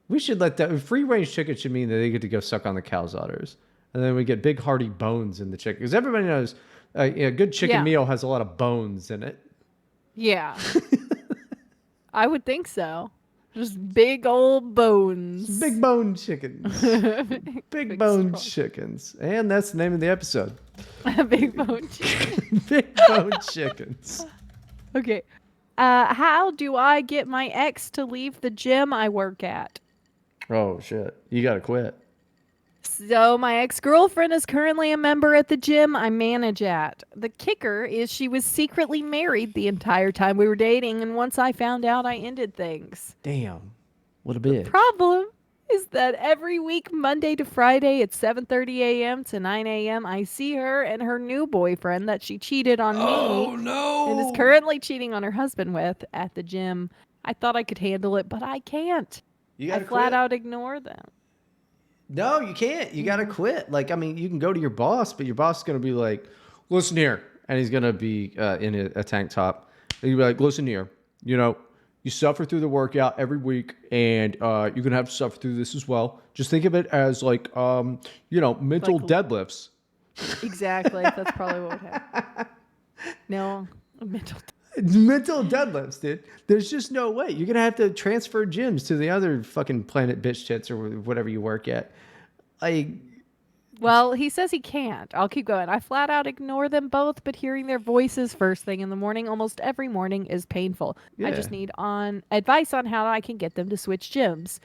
We should let that free range chicken should mean that they get to go suck on the cow's udders, and then we get big hearty bones in the chicken. Because everybody knows a good chicken meal has a lot of bones in it. Yeah, I would think so. Just big old bones. Big bone chickens. Big bone chickens. And that's the name of the episode. Big bone chicken. Big bone chickens. Okay. How do I get my ex to leave the gym I work at? Oh, shit. You got to quit. So my ex-girlfriend is currently a member at the gym I manage at. The kicker is she was secretly married the entire time we were dating, and once I found out, I ended things. Damn. What a bitch. Problem is that every week, Monday to Friday at 7:30 a.m. to 9 a.m., I see her and her new boyfriend that she cheated on me no. and is currently cheating on her husband with at the gym. I thought I could handle it, but I can't. I flat out ignore them. No, you can't. You got to quit. Like, I mean, you can go to your boss, but your boss is going to be like, listen here. And he's going to be in a tank top. And you'll be like, listen here. You suffer through the workout every week, and you're going to have to suffer through this as well. Just think of it as like, mental deadlifts. Exactly. That's probably what would happen. No, mental deadlifts, dude. There's just no way. You're going to have to transfer gyms to the other fucking Planet Bitch Tits or whatever you work at. Well, he says he can't. I'll keep going. I flat out ignore them both, but hearing their voices first thing in the morning, almost every morning, is painful. I Yeah. just need on advice on how I can get them to switch gyms.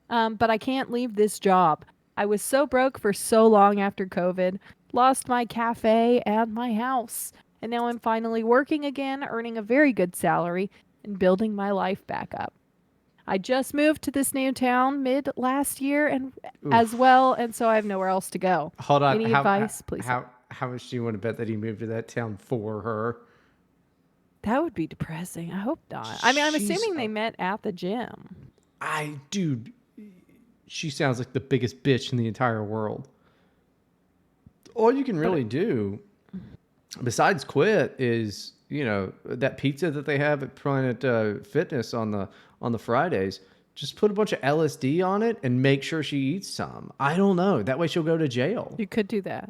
But I can't leave this job. I was so broke for so long after COVID, lost my cafe and my house. And now I'm finally working again, earning a very good salary, and building my life back up. I just moved to this new town mid last year and as Oof. well, and so I have nowhere else to go. Hold on. Any advice, please? How much do you want to bet that he moved to that town for her? That would be depressing. I hope not. I mean, I'm She's assuming they met at the gym. dude, she sounds like the biggest bitch in the entire world. All you can really do besides quit is, that pizza that they have at Planet Fitness on the Fridays. Just put a bunch of LSD on it and make sure she eats some. I don't know. That way she'll go to jail. You could do that.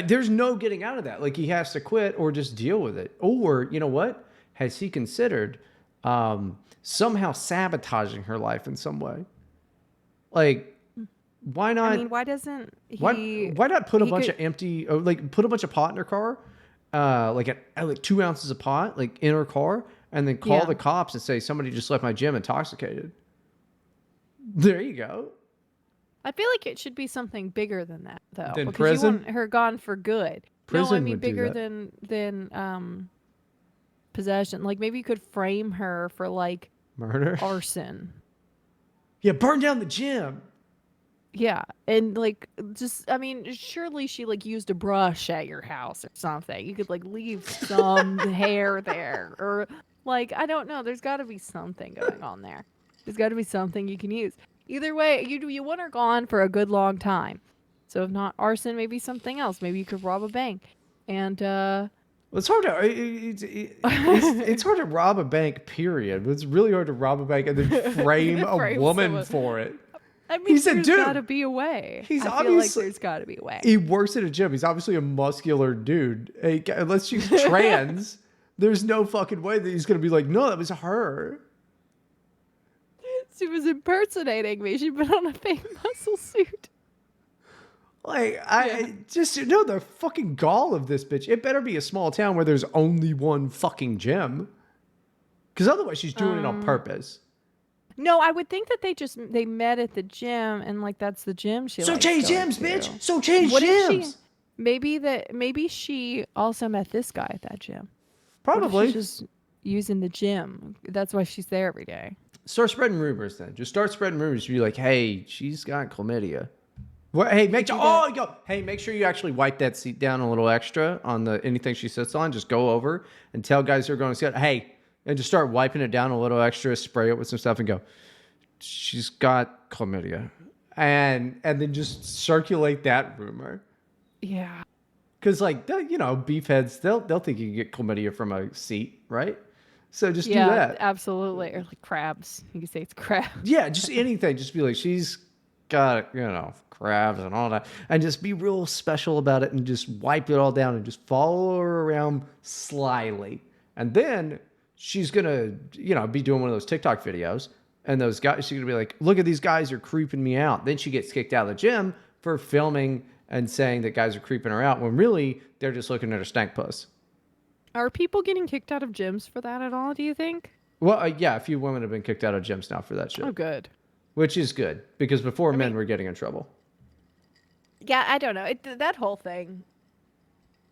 There's no getting out of that. Like, he has to quit or just deal with it. Or, you know what? Has he considered somehow sabotaging her life in some way? Like, why not? I mean, why doesn't he? Why not put a he bunch could- of empty, or like put a bunch of pot in her car, like 2 ounces of pot, like in her car, and then call Yeah. the cops and say somebody just left my gym intoxicated. There you go. I feel like it should be something bigger than that, though. Than because prison? you want her gone for good. No, I Prison mean would do bigger that. than possession. Like maybe you could frame her for like Murder. arson. Yeah, burn down the gym. Yeah, and like just I mean, surely she like used a brush at your house or something. You could like leave some hair there or like I don't know. There's got to be something going on there. There's got to be something you can use. Either way, you want her gone for a good long time. So if not arson, maybe something else. Maybe you could rob a bank. And Well, it's hard to it's hard to rob a bank. Period. But it's really hard to rob a bank and then frame a Frame woman someone. for it. I mean, He's a there's dude. got to be a way. He's I feel like obviously- there's got to be a way. He works at a gym. He's obviously a muscular dude. Unless she's trans, there's no fucking way that he's gonna be like, no, that was her. She was impersonating me. She put on a fake muscle suit. Like, I just know the fucking gall of this bitch. It better be a small town where there's only one fucking gym. Because otherwise she's doing it on purpose. No, I would think that they met at the gym and like that's the gym she So likes change going gyms, to. bitch. So change What if gyms. maybe she also met this guy at that gym. What if Probably. she's just using the gym. That's why she's there every day. Start spreading rumors then. Just start spreading rumors. Be like, hey, she's got chlamydia. What? Hey, make sure. Hey, make sure you actually wipe that seat down a little extra on the anything she sits on. Just go over and tell guys who are going to sit. Hey, and just start wiping it down a little extra. Spray it with some stuff and go. She's got chlamydia, and then just circulate that rumor. Yeah. Because like beefheads, they'll think you can get chlamydia from a seat, right? So just do Yeah, that. absolutely. Or like crabs. You could say it's crabs. Yeah, just anything. Just be like, she's got, crabs and all that. And just be real special about it and just wipe it all down and just follow her around slyly. And then she's going to, be doing one of those TikTok videos. And those guys, she's going to be like, look at these guys are creeping me out. Then she gets kicked out of the gym for filming and saying that guys are creeping her out when really they're just looking at her stank puss. Are people getting kicked out of gyms for that at all, do you think? Well, yeah, a few women have been kicked out of gyms now for that shit. Oh, good. Which is good because before men were getting in trouble. Yeah, I don't know. That whole thing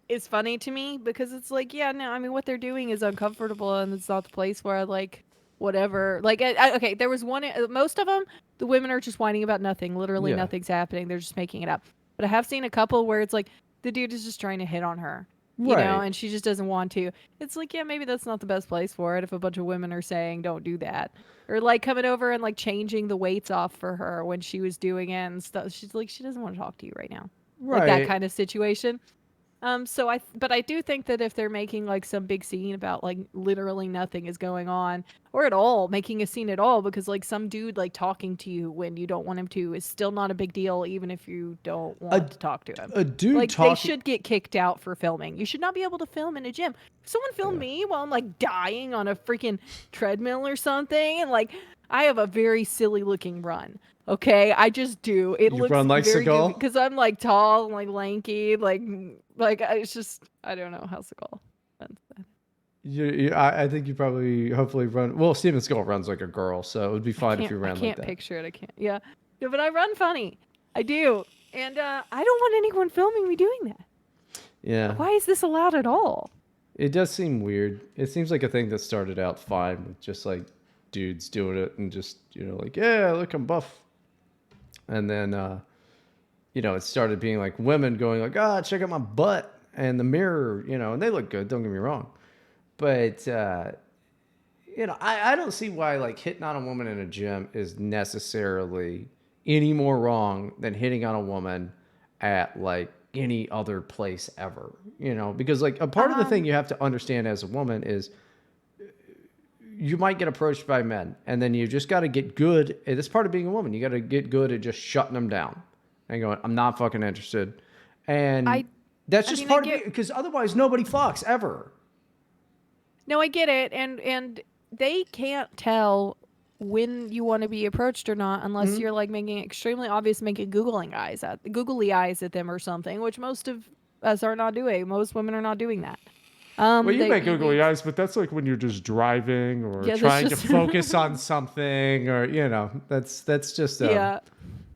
is funny to me because it's like, yeah, no, I mean, what they're doing is uncomfortable and it's not the place where, like, whatever. Like, okay, there was one, most of them, the women are just whining about nothing. Literally Yeah. nothing's happening. They're just making it up. But I have seen a couple where it's like, the dude is just trying to hit on her. You know, Right. and she just doesn't want to. It's like, yeah, maybe that's not the best place for it if a bunch of women are saying don't do that. Or like coming over and like changing the weights off for her when she was doing it and stuff. She's like, she doesn't want to talk to you right now. Like that kind of situation. But I do think that if they're making like some big scene about like literally nothing is going on or at all making a scene at all, because like some dude like talking to you when you don't want him to is still not a big deal, even if you don't want to talk to him. A dude Like talking. they should get kicked out for filming. You should not be able to film in a gym. If someone filmed me while I'm like dying on a freaking treadmill or something, and like I have a very silly looking run. Okay, I just do. It You looks run like very Seagal? goofy because I'm like tall and like lanky, it's just I don't know how Seagal runs that. I think you probably hopefully run. Well, Steven Skull runs like a girl, so it would be fine if you I ran like can't that. picture it. I can't. Yeah, no, but I run funny. I do, and I don't want anyone filming me doing that. Yeah, Why is this allowed at all? it does seem weird. It seems like a thing that started out fine with just like dudes doing it and just like yeah, look, I'm buff, and then it started being like women going like check out my butt and the mirror, and they look good. Don't get me wrong, but I don't see why like hitting on a woman in a gym is necessarily any more wrong than hitting on a woman at like any other place ever. Because like a part of the thing you have to understand as a woman is you might get approached by men and then you just got to get good. It's part of being a woman. You got to get good at just shutting them down and going, I'm not fucking interested. And that's just part of it because otherwise nobody fucks ever. No, I get it. And they can't tell when you want to be approached or not unless you're like making it extremely obvious, making googly eyes at them or something, which most of us are not doing. Most women are not doing that. Well, you make googly eyes, but that's like when you're just driving or trying to focus on something, or that's just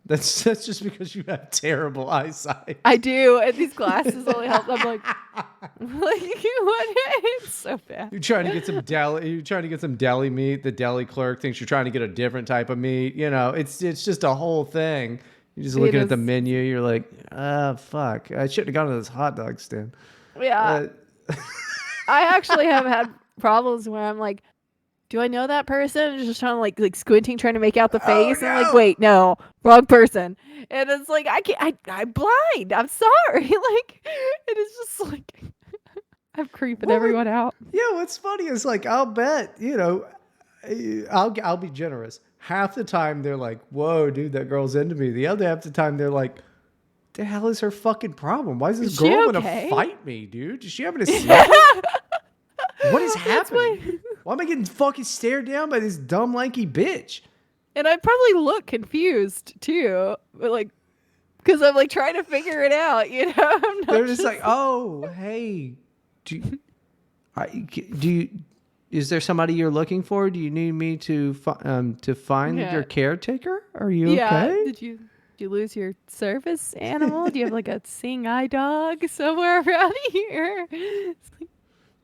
that's just because you have terrible eyesight. I do, and these glasses only help. I'm like what? It's so bad. You're trying to get some deli. You're trying to get some deli meat. The deli clerk thinks you're trying to get a different type of meat. It's just a whole thing. You're just looking at the menu. You're like, fuck, I shouldn't have gone to this hot dog stand. Yeah. I actually have had problems where I'm like, do I know that person? Just trying to like squinting, trying to make out the face, and I'm like, wait, no, wrong person. And it's like I'm blind. I'm sorry. Like it is just like I'm creeping everyone out. Yeah, what's funny is like I'll bet I'll be generous. Half the time they're like, whoa, dude, that girl's into me. The other half the time they're like, the hell is her fucking problem? Why is this girl gonna fight me, dude? Is she having a seizure? What is happening? Why am I getting fucking stared down by this dumb lanky bitch? And I probably look confused too, but like, because I'm like trying to figure it out. They're just like, oh, hey, is there somebody you're looking for? Do you need me to find your caretaker? Are you okay? Did you lose your service animal? Do you have like a seeing eye dog somewhere around here?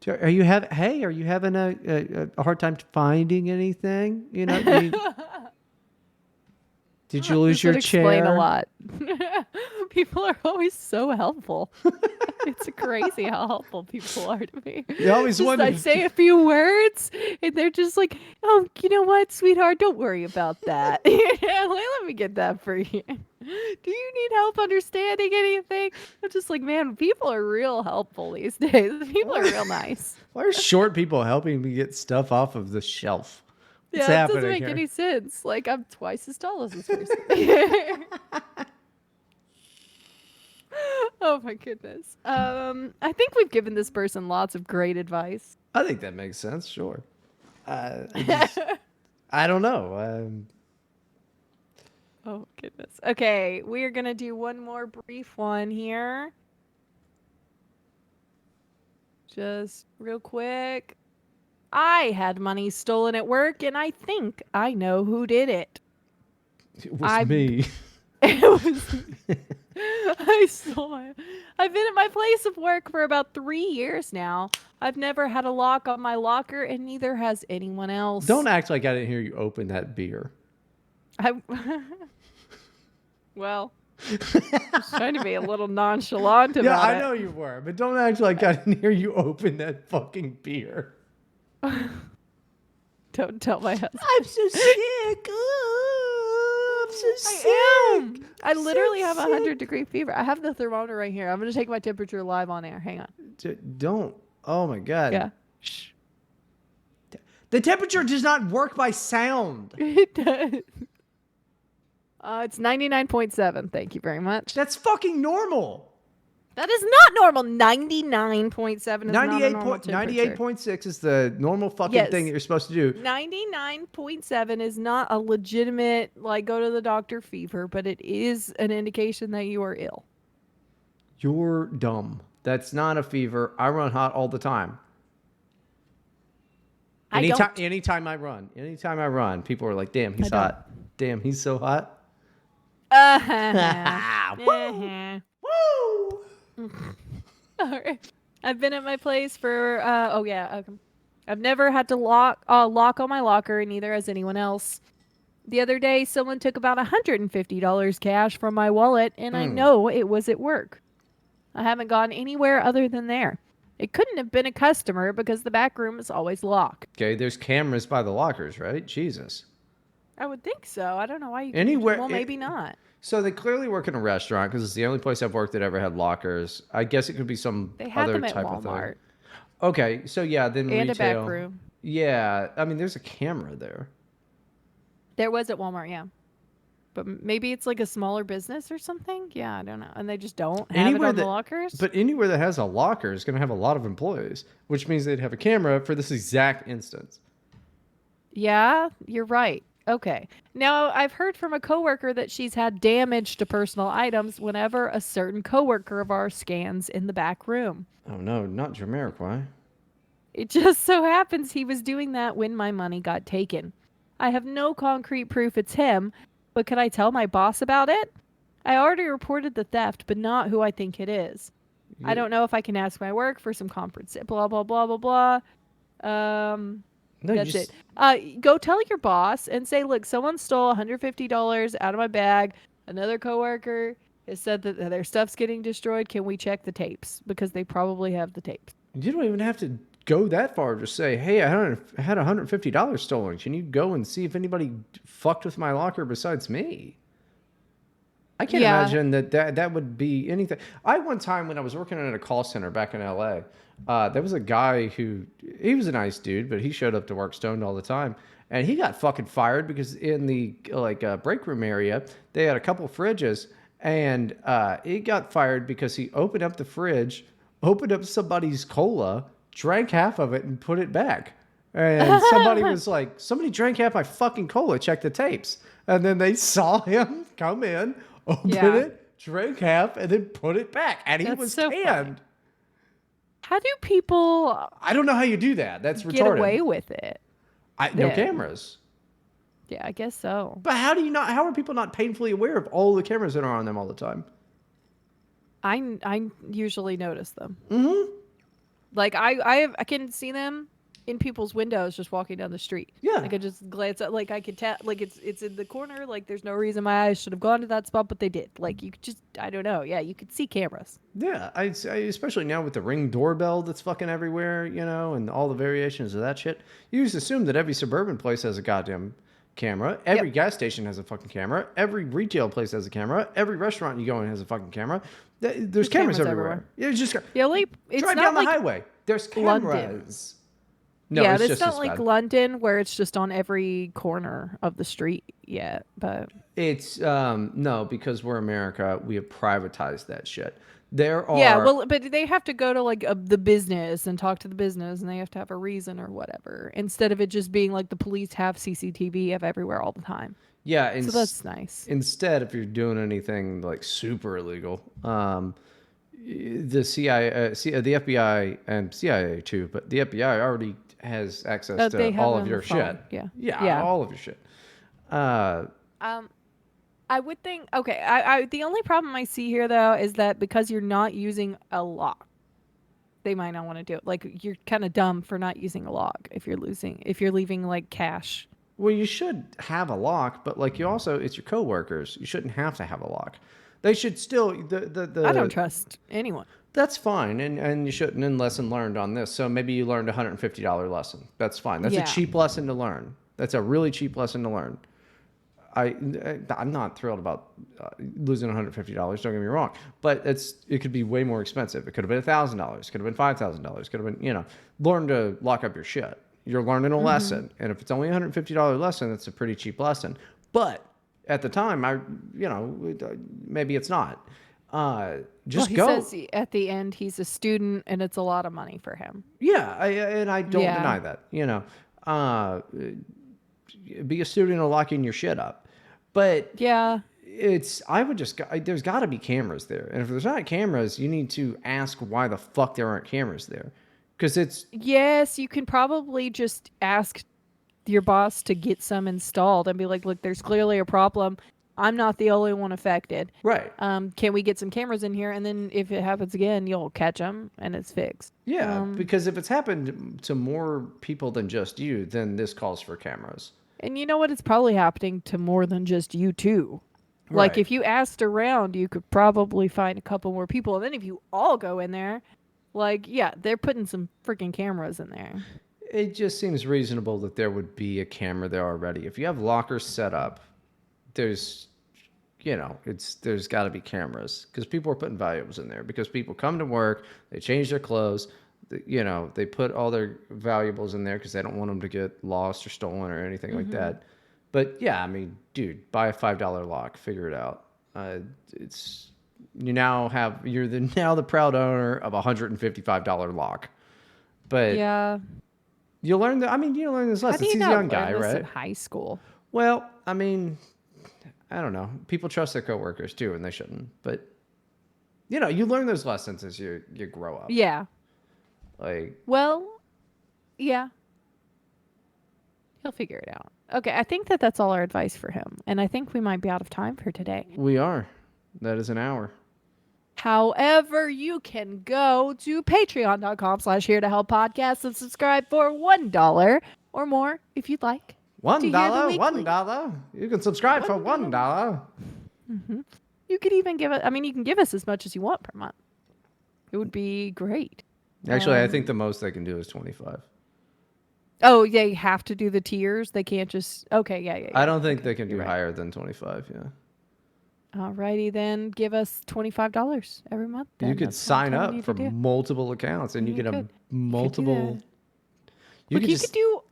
Are you having a hard time finding anything? Did you lose your chair? Explain a lot. People are always so helpful. It's crazy how helpful people are to me. They always wonder. I say a few words, and they're just like, "Oh, you know what, sweetheart? Don't worry about that. Let me get that for you. Do you need help understanding anything?" I'm just like, man, people are real helpful these days. People are real nice. Why are short people helping me get stuff off of the shelf? What's it happening doesn't make here? any sense. Like, I'm twice as tall as this person. Oh my goodness. I think we've given this person lots of great advice. I think that makes sense. Sure. I don't know. Oh goodness. Okay, we are gonna do one more brief one here. Just real quick. I had money stolen at work, and I think I know who did it. It was me. It was. I stole it. I've been at my place of work for about 3 years now. I've never had a lock on my locker, and neither has anyone else. Don't act like I didn't hear you open that beer. Well, just trying to be a little nonchalant about it. Yeah, I know you were, but don't act like I didn't hear you open that fucking beer. Don't tell my husband. I'm so sick. I'm so sick. I literally have 100-degree fever. I have the thermometer right here. I'm going to take my temperature live on air. Hang on. Don't. Oh my God. Yeah. Shh. The temperature does not work by sound. It does. It's 99.7. Thank you very much. That's fucking normal. That is not normal. 99.7 is not a normal temperature. 98.6 is the normal fucking thing that Yes. you're supposed to do. 99.7 is not a legitimate, like, go to the doctor fever, but it is an indication that you are ill. You're dumb. That's not a fever. I run hot all the time. Anytime I run, people are like, "Damn, he's hot. Damn, he's so hot." Woo! Woo! All right. I've been at my place for I've never had to lock on my locker, and neither has anyone else. The other day, someone took about $150 cash from my wallet, and I know it was at work. I haven't gone anywhere other than there. It couldn't have been a customer because the back room is always locked. Okay, there's cameras by the lockers, right? Jesus. I would think so. I don't know why you Anywhere. Well, maybe not. So they clearly work in a restaurant because it's the only place I've worked that ever had lockers. I guess it could be some They had other them at type of Walmart. thing. Okay, so yeah, then And retail. a back room. Yeah, I mean, there's a camera there. There was at Walmart, yeah. But maybe it's like a smaller business or something? Yeah, I don't know. And they just don't have it on the lockers? But anywhere that has a locker is going to have a lot of employees, which means they'd have a camera for this exact instance. Yeah, you're right. Okay. Now, I've heard from a coworker that she's had damage to personal items whenever a certain coworker of ours scans in the back room. Oh no, not Jamiroquai. It just so happens he was doing that when my money got taken. I have no concrete proof it's him, but could I tell my boss about it? I already reported the theft, but not who I think it is. I don't know if I can ask my work for some conference. Blah, blah, blah, blah, blah. No, That's it. Go tell your boss and say, look, someone stole $150 out of my bag. Another coworker has said that their stuff's getting destroyed. Can we check the tapes? Because they probably have the tapes. You don't even have to go that far. Just say, hey, I had $150 stolen. Can you go and see if anybody fucked with my locker besides me? I can't imagine that would be anything. One time when I was working at a call center back in LA, there was a guy he was a nice dude, but he showed up to work stoned all the time. And he got fucking fired because in the break room area, they had a couple fridges, and he got fired because he opened up the fridge, opened up somebody's cola, drank half of it, and put it back. And somebody was like, somebody drank half my fucking cola, check the tapes. And then they saw him come in, open it, drink half, and then put it back. And he was so canned. funny. How do people I don't know how you do that. That's retarded. get away with it? No cameras. Yeah, I guess so. But how are people not painfully aware of all the cameras that are on them all the time? I usually notice them. Mm-hmm. Like I can see them in people's windows just walking down the street. Yeah. I could just glance at, like I could tell, like it's in the corner. Like there's no reason my eyes should have gone to that spot, but they did. Like you could just, I don't know. Yeah, you could see cameras. Yeah, I especially now with the Ring doorbell that's fucking everywhere, and all the variations of that shit. You just assume that every suburban place has a goddamn camera. Every gas station has a fucking camera. Every retail place has a camera. Every restaurant you go in has a fucking camera. There's cameras everywhere. Yeah, just it's drive not down like the highway. There's cameras. London. No, yeah, it's it's just not as like bad. London where it's just on every corner of the street yet, but It's no, because we're America, we have privatized that shit. There are yeah, well, but they have to go to like the business and talk to the business, and they have to have a reason or whatever, instead of it just being like the police have CCTV of everywhere all the time. yeah, So that's nice. Instead, if you're doing anything like super illegal, the CIA, the FBI, and CIA too, but the FBI already has access to all of your shit. Yeah, all of your shit. I would think, okay, I the only problem I see here though is that because you're not using a lock, they might not want to do it. Like you're kind of dumb for not using a lock if you're leaving like cash. Well, you should have a lock, but like it's your coworkers. You shouldn't have to have a lock. They should still I don't trust anyone. That's fine, and you shouldn't. And lesson learned on this. So maybe you learned a $150 lesson. That's fine. That's a cheap lesson to learn. That's a really cheap lesson to learn. I'm not thrilled about losing $150. Don't get me wrong, but it could be way more expensive. It could have been $1,000. Could have been $5,000. Could have been learn to lock up your shit. You're learning a lesson, and if it's only a $150 lesson, that's a pretty cheap lesson. But at the time, maybe it's not. Just he go. says at the end he's a student and it's a lot of money for him. Yeah, and I don't Yeah. deny that. Be a student of locking your shit up, but Yeah. I would just there's got to be cameras there, and if there's not cameras, you need to ask why the fuck there aren't cameras there, because it's Yes, you can probably just ask your boss to get some installed and be like, look, there's clearly a problem. I'm not the only one affected. right. Can we get some cameras in here? And then if it happens again, you'll catch them and it's fixed. Yeah, because if it's happened to more people than just you, then this calls for cameras. And you know what? It's probably happening to more than just you too. Like Right. if you asked around, you could probably find a couple more people. And then if you all go in there, like, yeah, they're putting some freaking cameras in there. It just seems reasonable that there would be a camera there already. If you have lockers set up, there's there's got to be cameras, because people are putting valuables in there, because people come to work, they change their clothes, they put all their valuables in there because they don't want them to get lost or stolen or anything like that. But yeah, I mean, dude, buy a $5 lock, figure it out. You're now the proud owner of a $155 lock. But Yeah. you learn this How lesson. do you He's a not young learn guy, this in right? high school? Well, I mean, I don't know. People trust their coworkers too, and they shouldn't. But you learn those lessons as you grow up. Yeah. Like, Well, yeah. He'll figure it out. Okay, I think that's all our advice for him. And I think we might be out of time for today. we are. That is an hour. However, you can go to patreon.com/here to help podcast and subscribe for $1 or more if you'd like. $1, weekly. $1. You can subscribe for $1. You could even give it, you can give us as much as you want per month. It would be great. Actually, I think the most they can do is 25. Oh, they have to do the tiers. They can't just, okay, yeah. I don't think they can do You're right. higher than 25. Yeah. Alrighty, then give us $25 every month. You then. could That's all sign we up need for to do. multiple accounts, and you You get a could. multiple. Look, you could do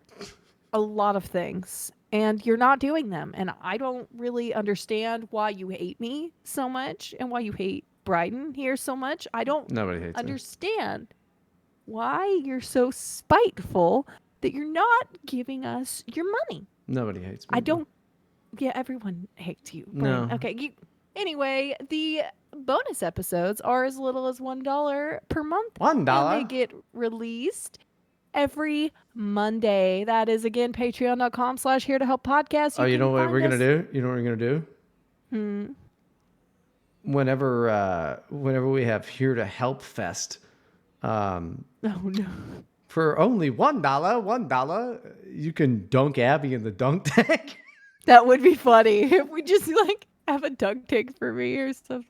a lot of things, and you're not doing them. And I don't really understand why you hate me so much and why you hate Bryden here so much. I don't Nobody hates it. understand why you're so spiteful that you're not giving us your money. Nobody hates me. I don't. Yeah, everyone hates you. No. Bryden. Okay. Anyway, the bonus episodes are as little as $1 per month. $1. And they get released every Monday. That is, again, patreon.com/here to help podcast. You know what we're gonna do? You know what we're gonna do? Whenever we have Here to Help Fest, Oh, no. for only $1, you can dunk Abby in the dunk tank. That would be funny if we just, have a dunk tank for me or something.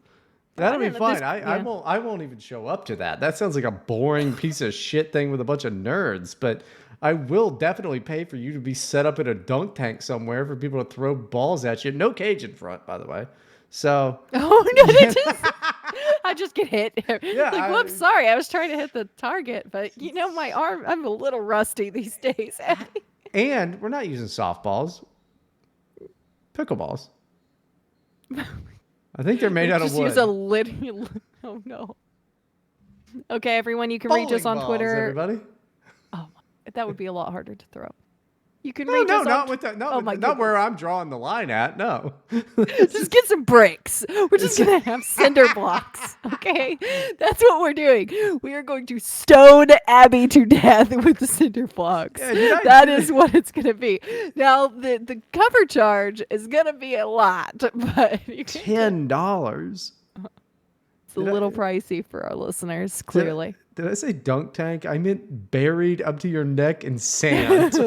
That'll be don't know, fine. this- I yeah. won't even show up to that. That sounds like a boring piece of shit thing with a bunch of nerds. But I will definitely pay for you to be set up in a dunk tank somewhere for people to throw balls at you. No cage in front, by the way. So Oh, no, they just, I just get hit. Yeah, Whoops, sorry. I was trying to hit the target, but my arm, I'm a little rusty these days. and we're not using softballs, pickleballs. I think they're made out of Just wood. use a lid. Oh, no. Okay, everyone, you can reach us Bowling on balls, Twitter. Everybody. That would be a lot harder to throw. You can No, reach us not on with that. No, Oh, my not where I'm drawing the line at. No. Just get some bricks. We're just going to have cinder blocks. Okay? That's what we're doing. We are going to stone Abby to death with the cinder blocks. Yeah, That is what it's going to be. Now, the cover charge is going to be a lot, but it's $10. a little pricey for our listeners, clearly. Did I say dunk tank? I meant buried up to your neck in sand. We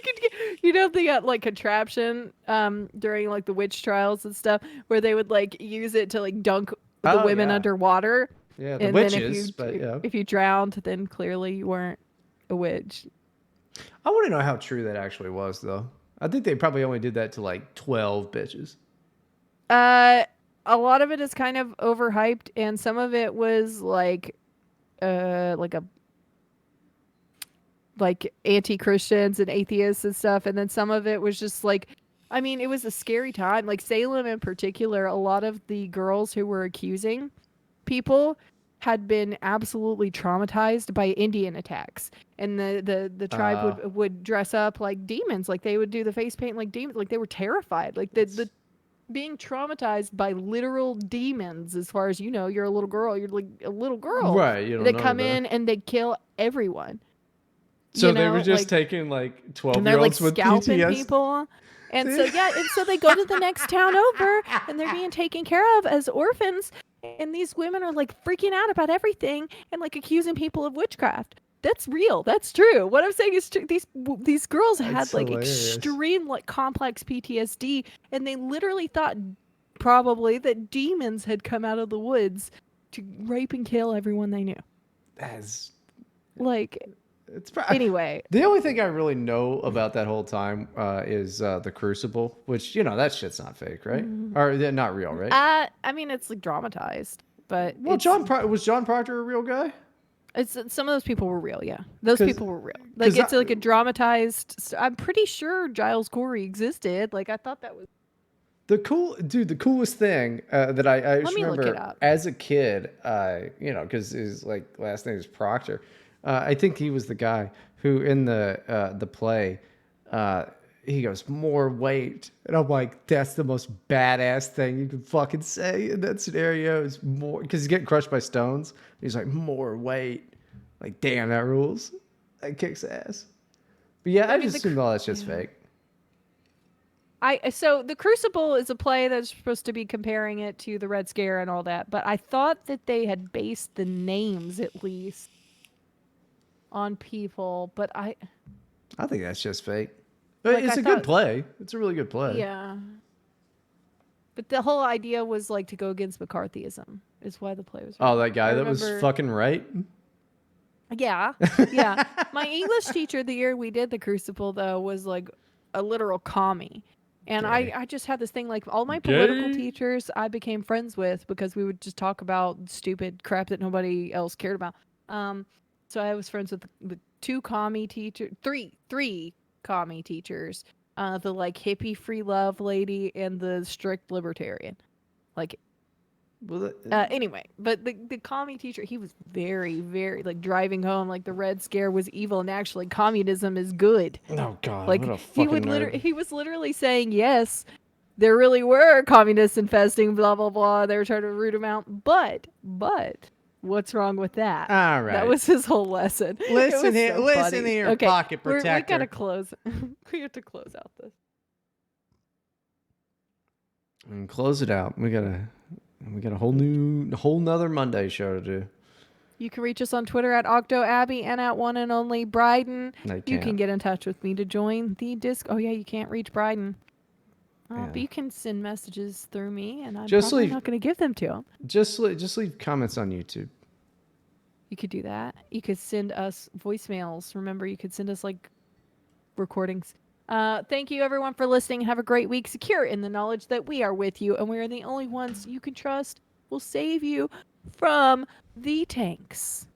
could get, they got contraption during the witch trials and stuff where they would use it to dunk the Oh, women yeah. underwater. Yeah, the And witches, then if you, but yeah. if you drowned, then clearly you weren't a witch. I want to know how true that actually was, though. I think they probably only did that to 12 bitches. A lot of it is kind of overhyped, and some of it was anti-Christians and atheists and stuff, and then some of it was just I mean, it was a scary time. Like Salem in particular, a lot of the girls who were accusing people had been absolutely traumatized by Indian attacks. And the tribe Uh, would dress up like demons, like they would do the face paint like demons, like they were terrified. Like the being traumatized by literal demons, as far as you know, you're a little girl, you're like a little girl. right. You don't They know any come better. in and they kill everyone. So You they were know, just like, taking like and they're like 12-year-olds with scalping PTSD. people. And so yeah, and so they go to the next town over and they're being taken care of as orphans. And these women are like freaking out about everything and like accusing people of witchcraft. That's real. That's true. What I'm saying is true. These girls That's had like hilarious. extreme like complex PTSD, and they literally thought probably that demons had come out of the woods to rape and kill everyone they knew. That's Like, it's anyway. the only thing I really know about that whole time is the Crucible, which that shit's not fake, right? Or not real, right? I mean, it's like dramatized, but Well, was John Proctor a real guy? it's some of those people were real. Yeah, those Because people were real. Like because it's like a dramatized. I'm pretty sure Giles Corey existed. Like I thought that was. the coolest thing that I Let just me look it remember up. as a kid, because his like last name is Proctor. I think he was the guy who in the play, uh, he goes more weight, and I'm like, that's the most badass thing you can fucking say in that scenario is more because he's getting crushed by stones. He's like more weight, like damn that rules, that kicks ass. But yeah, I I mean, just assumed all that shit's yeah. fake. So the Crucible is a play that's supposed to be comparing it to the Red Scare and all that, but I thought that they had based the names at least on people, but I think that's just fake. But like it's I a good thought, play. It's a really good play. yeah. But the whole idea was like to go against McCarthyism is why the play was Oh, written. that I guy that was remember, fucking right. yeah, yeah. My English teacher the year we did the Crucible though was like a literal commie. And Gay. I just had this thing like all my political Gay. teachers I became friends with because we would just talk about stupid crap that nobody else cared about. Um, so I was friends with the two commie teachers, three commie teachers, the like hippie free love lady and the strict libertarian. Like Well, anyway, but the commie teacher, he was very, very like driving home like the Red Scare was evil and actually communism is good. oh god, what Like a fucking nerd. he was literally saying yes, there really were communists infesting blah blah blah. They were trying to root them out, but what's wrong with that? All That right. was his whole lesson. It was so Listen funny. here, Okay, pocket we gotta protector. close. We have to close out this. And close it out. We got a whole nother Monday show to do. You can reach us on Twitter at OctoAbby and at one and only Bryden. I You can can't. get in touch with me to join the disc. Oh yeah, you can't reach Bryden. Yeah. But you can send messages through me, and I'm Just probably leave not going to give them to him. just leave comments on YouTube. You could do that. You could send us voicemails. Remember, you could send us like recordings. Thank you everyone for listening. Have a great week. Secure in the knowledge that we are with you, and we are the only ones you can trust will save you from the tanks.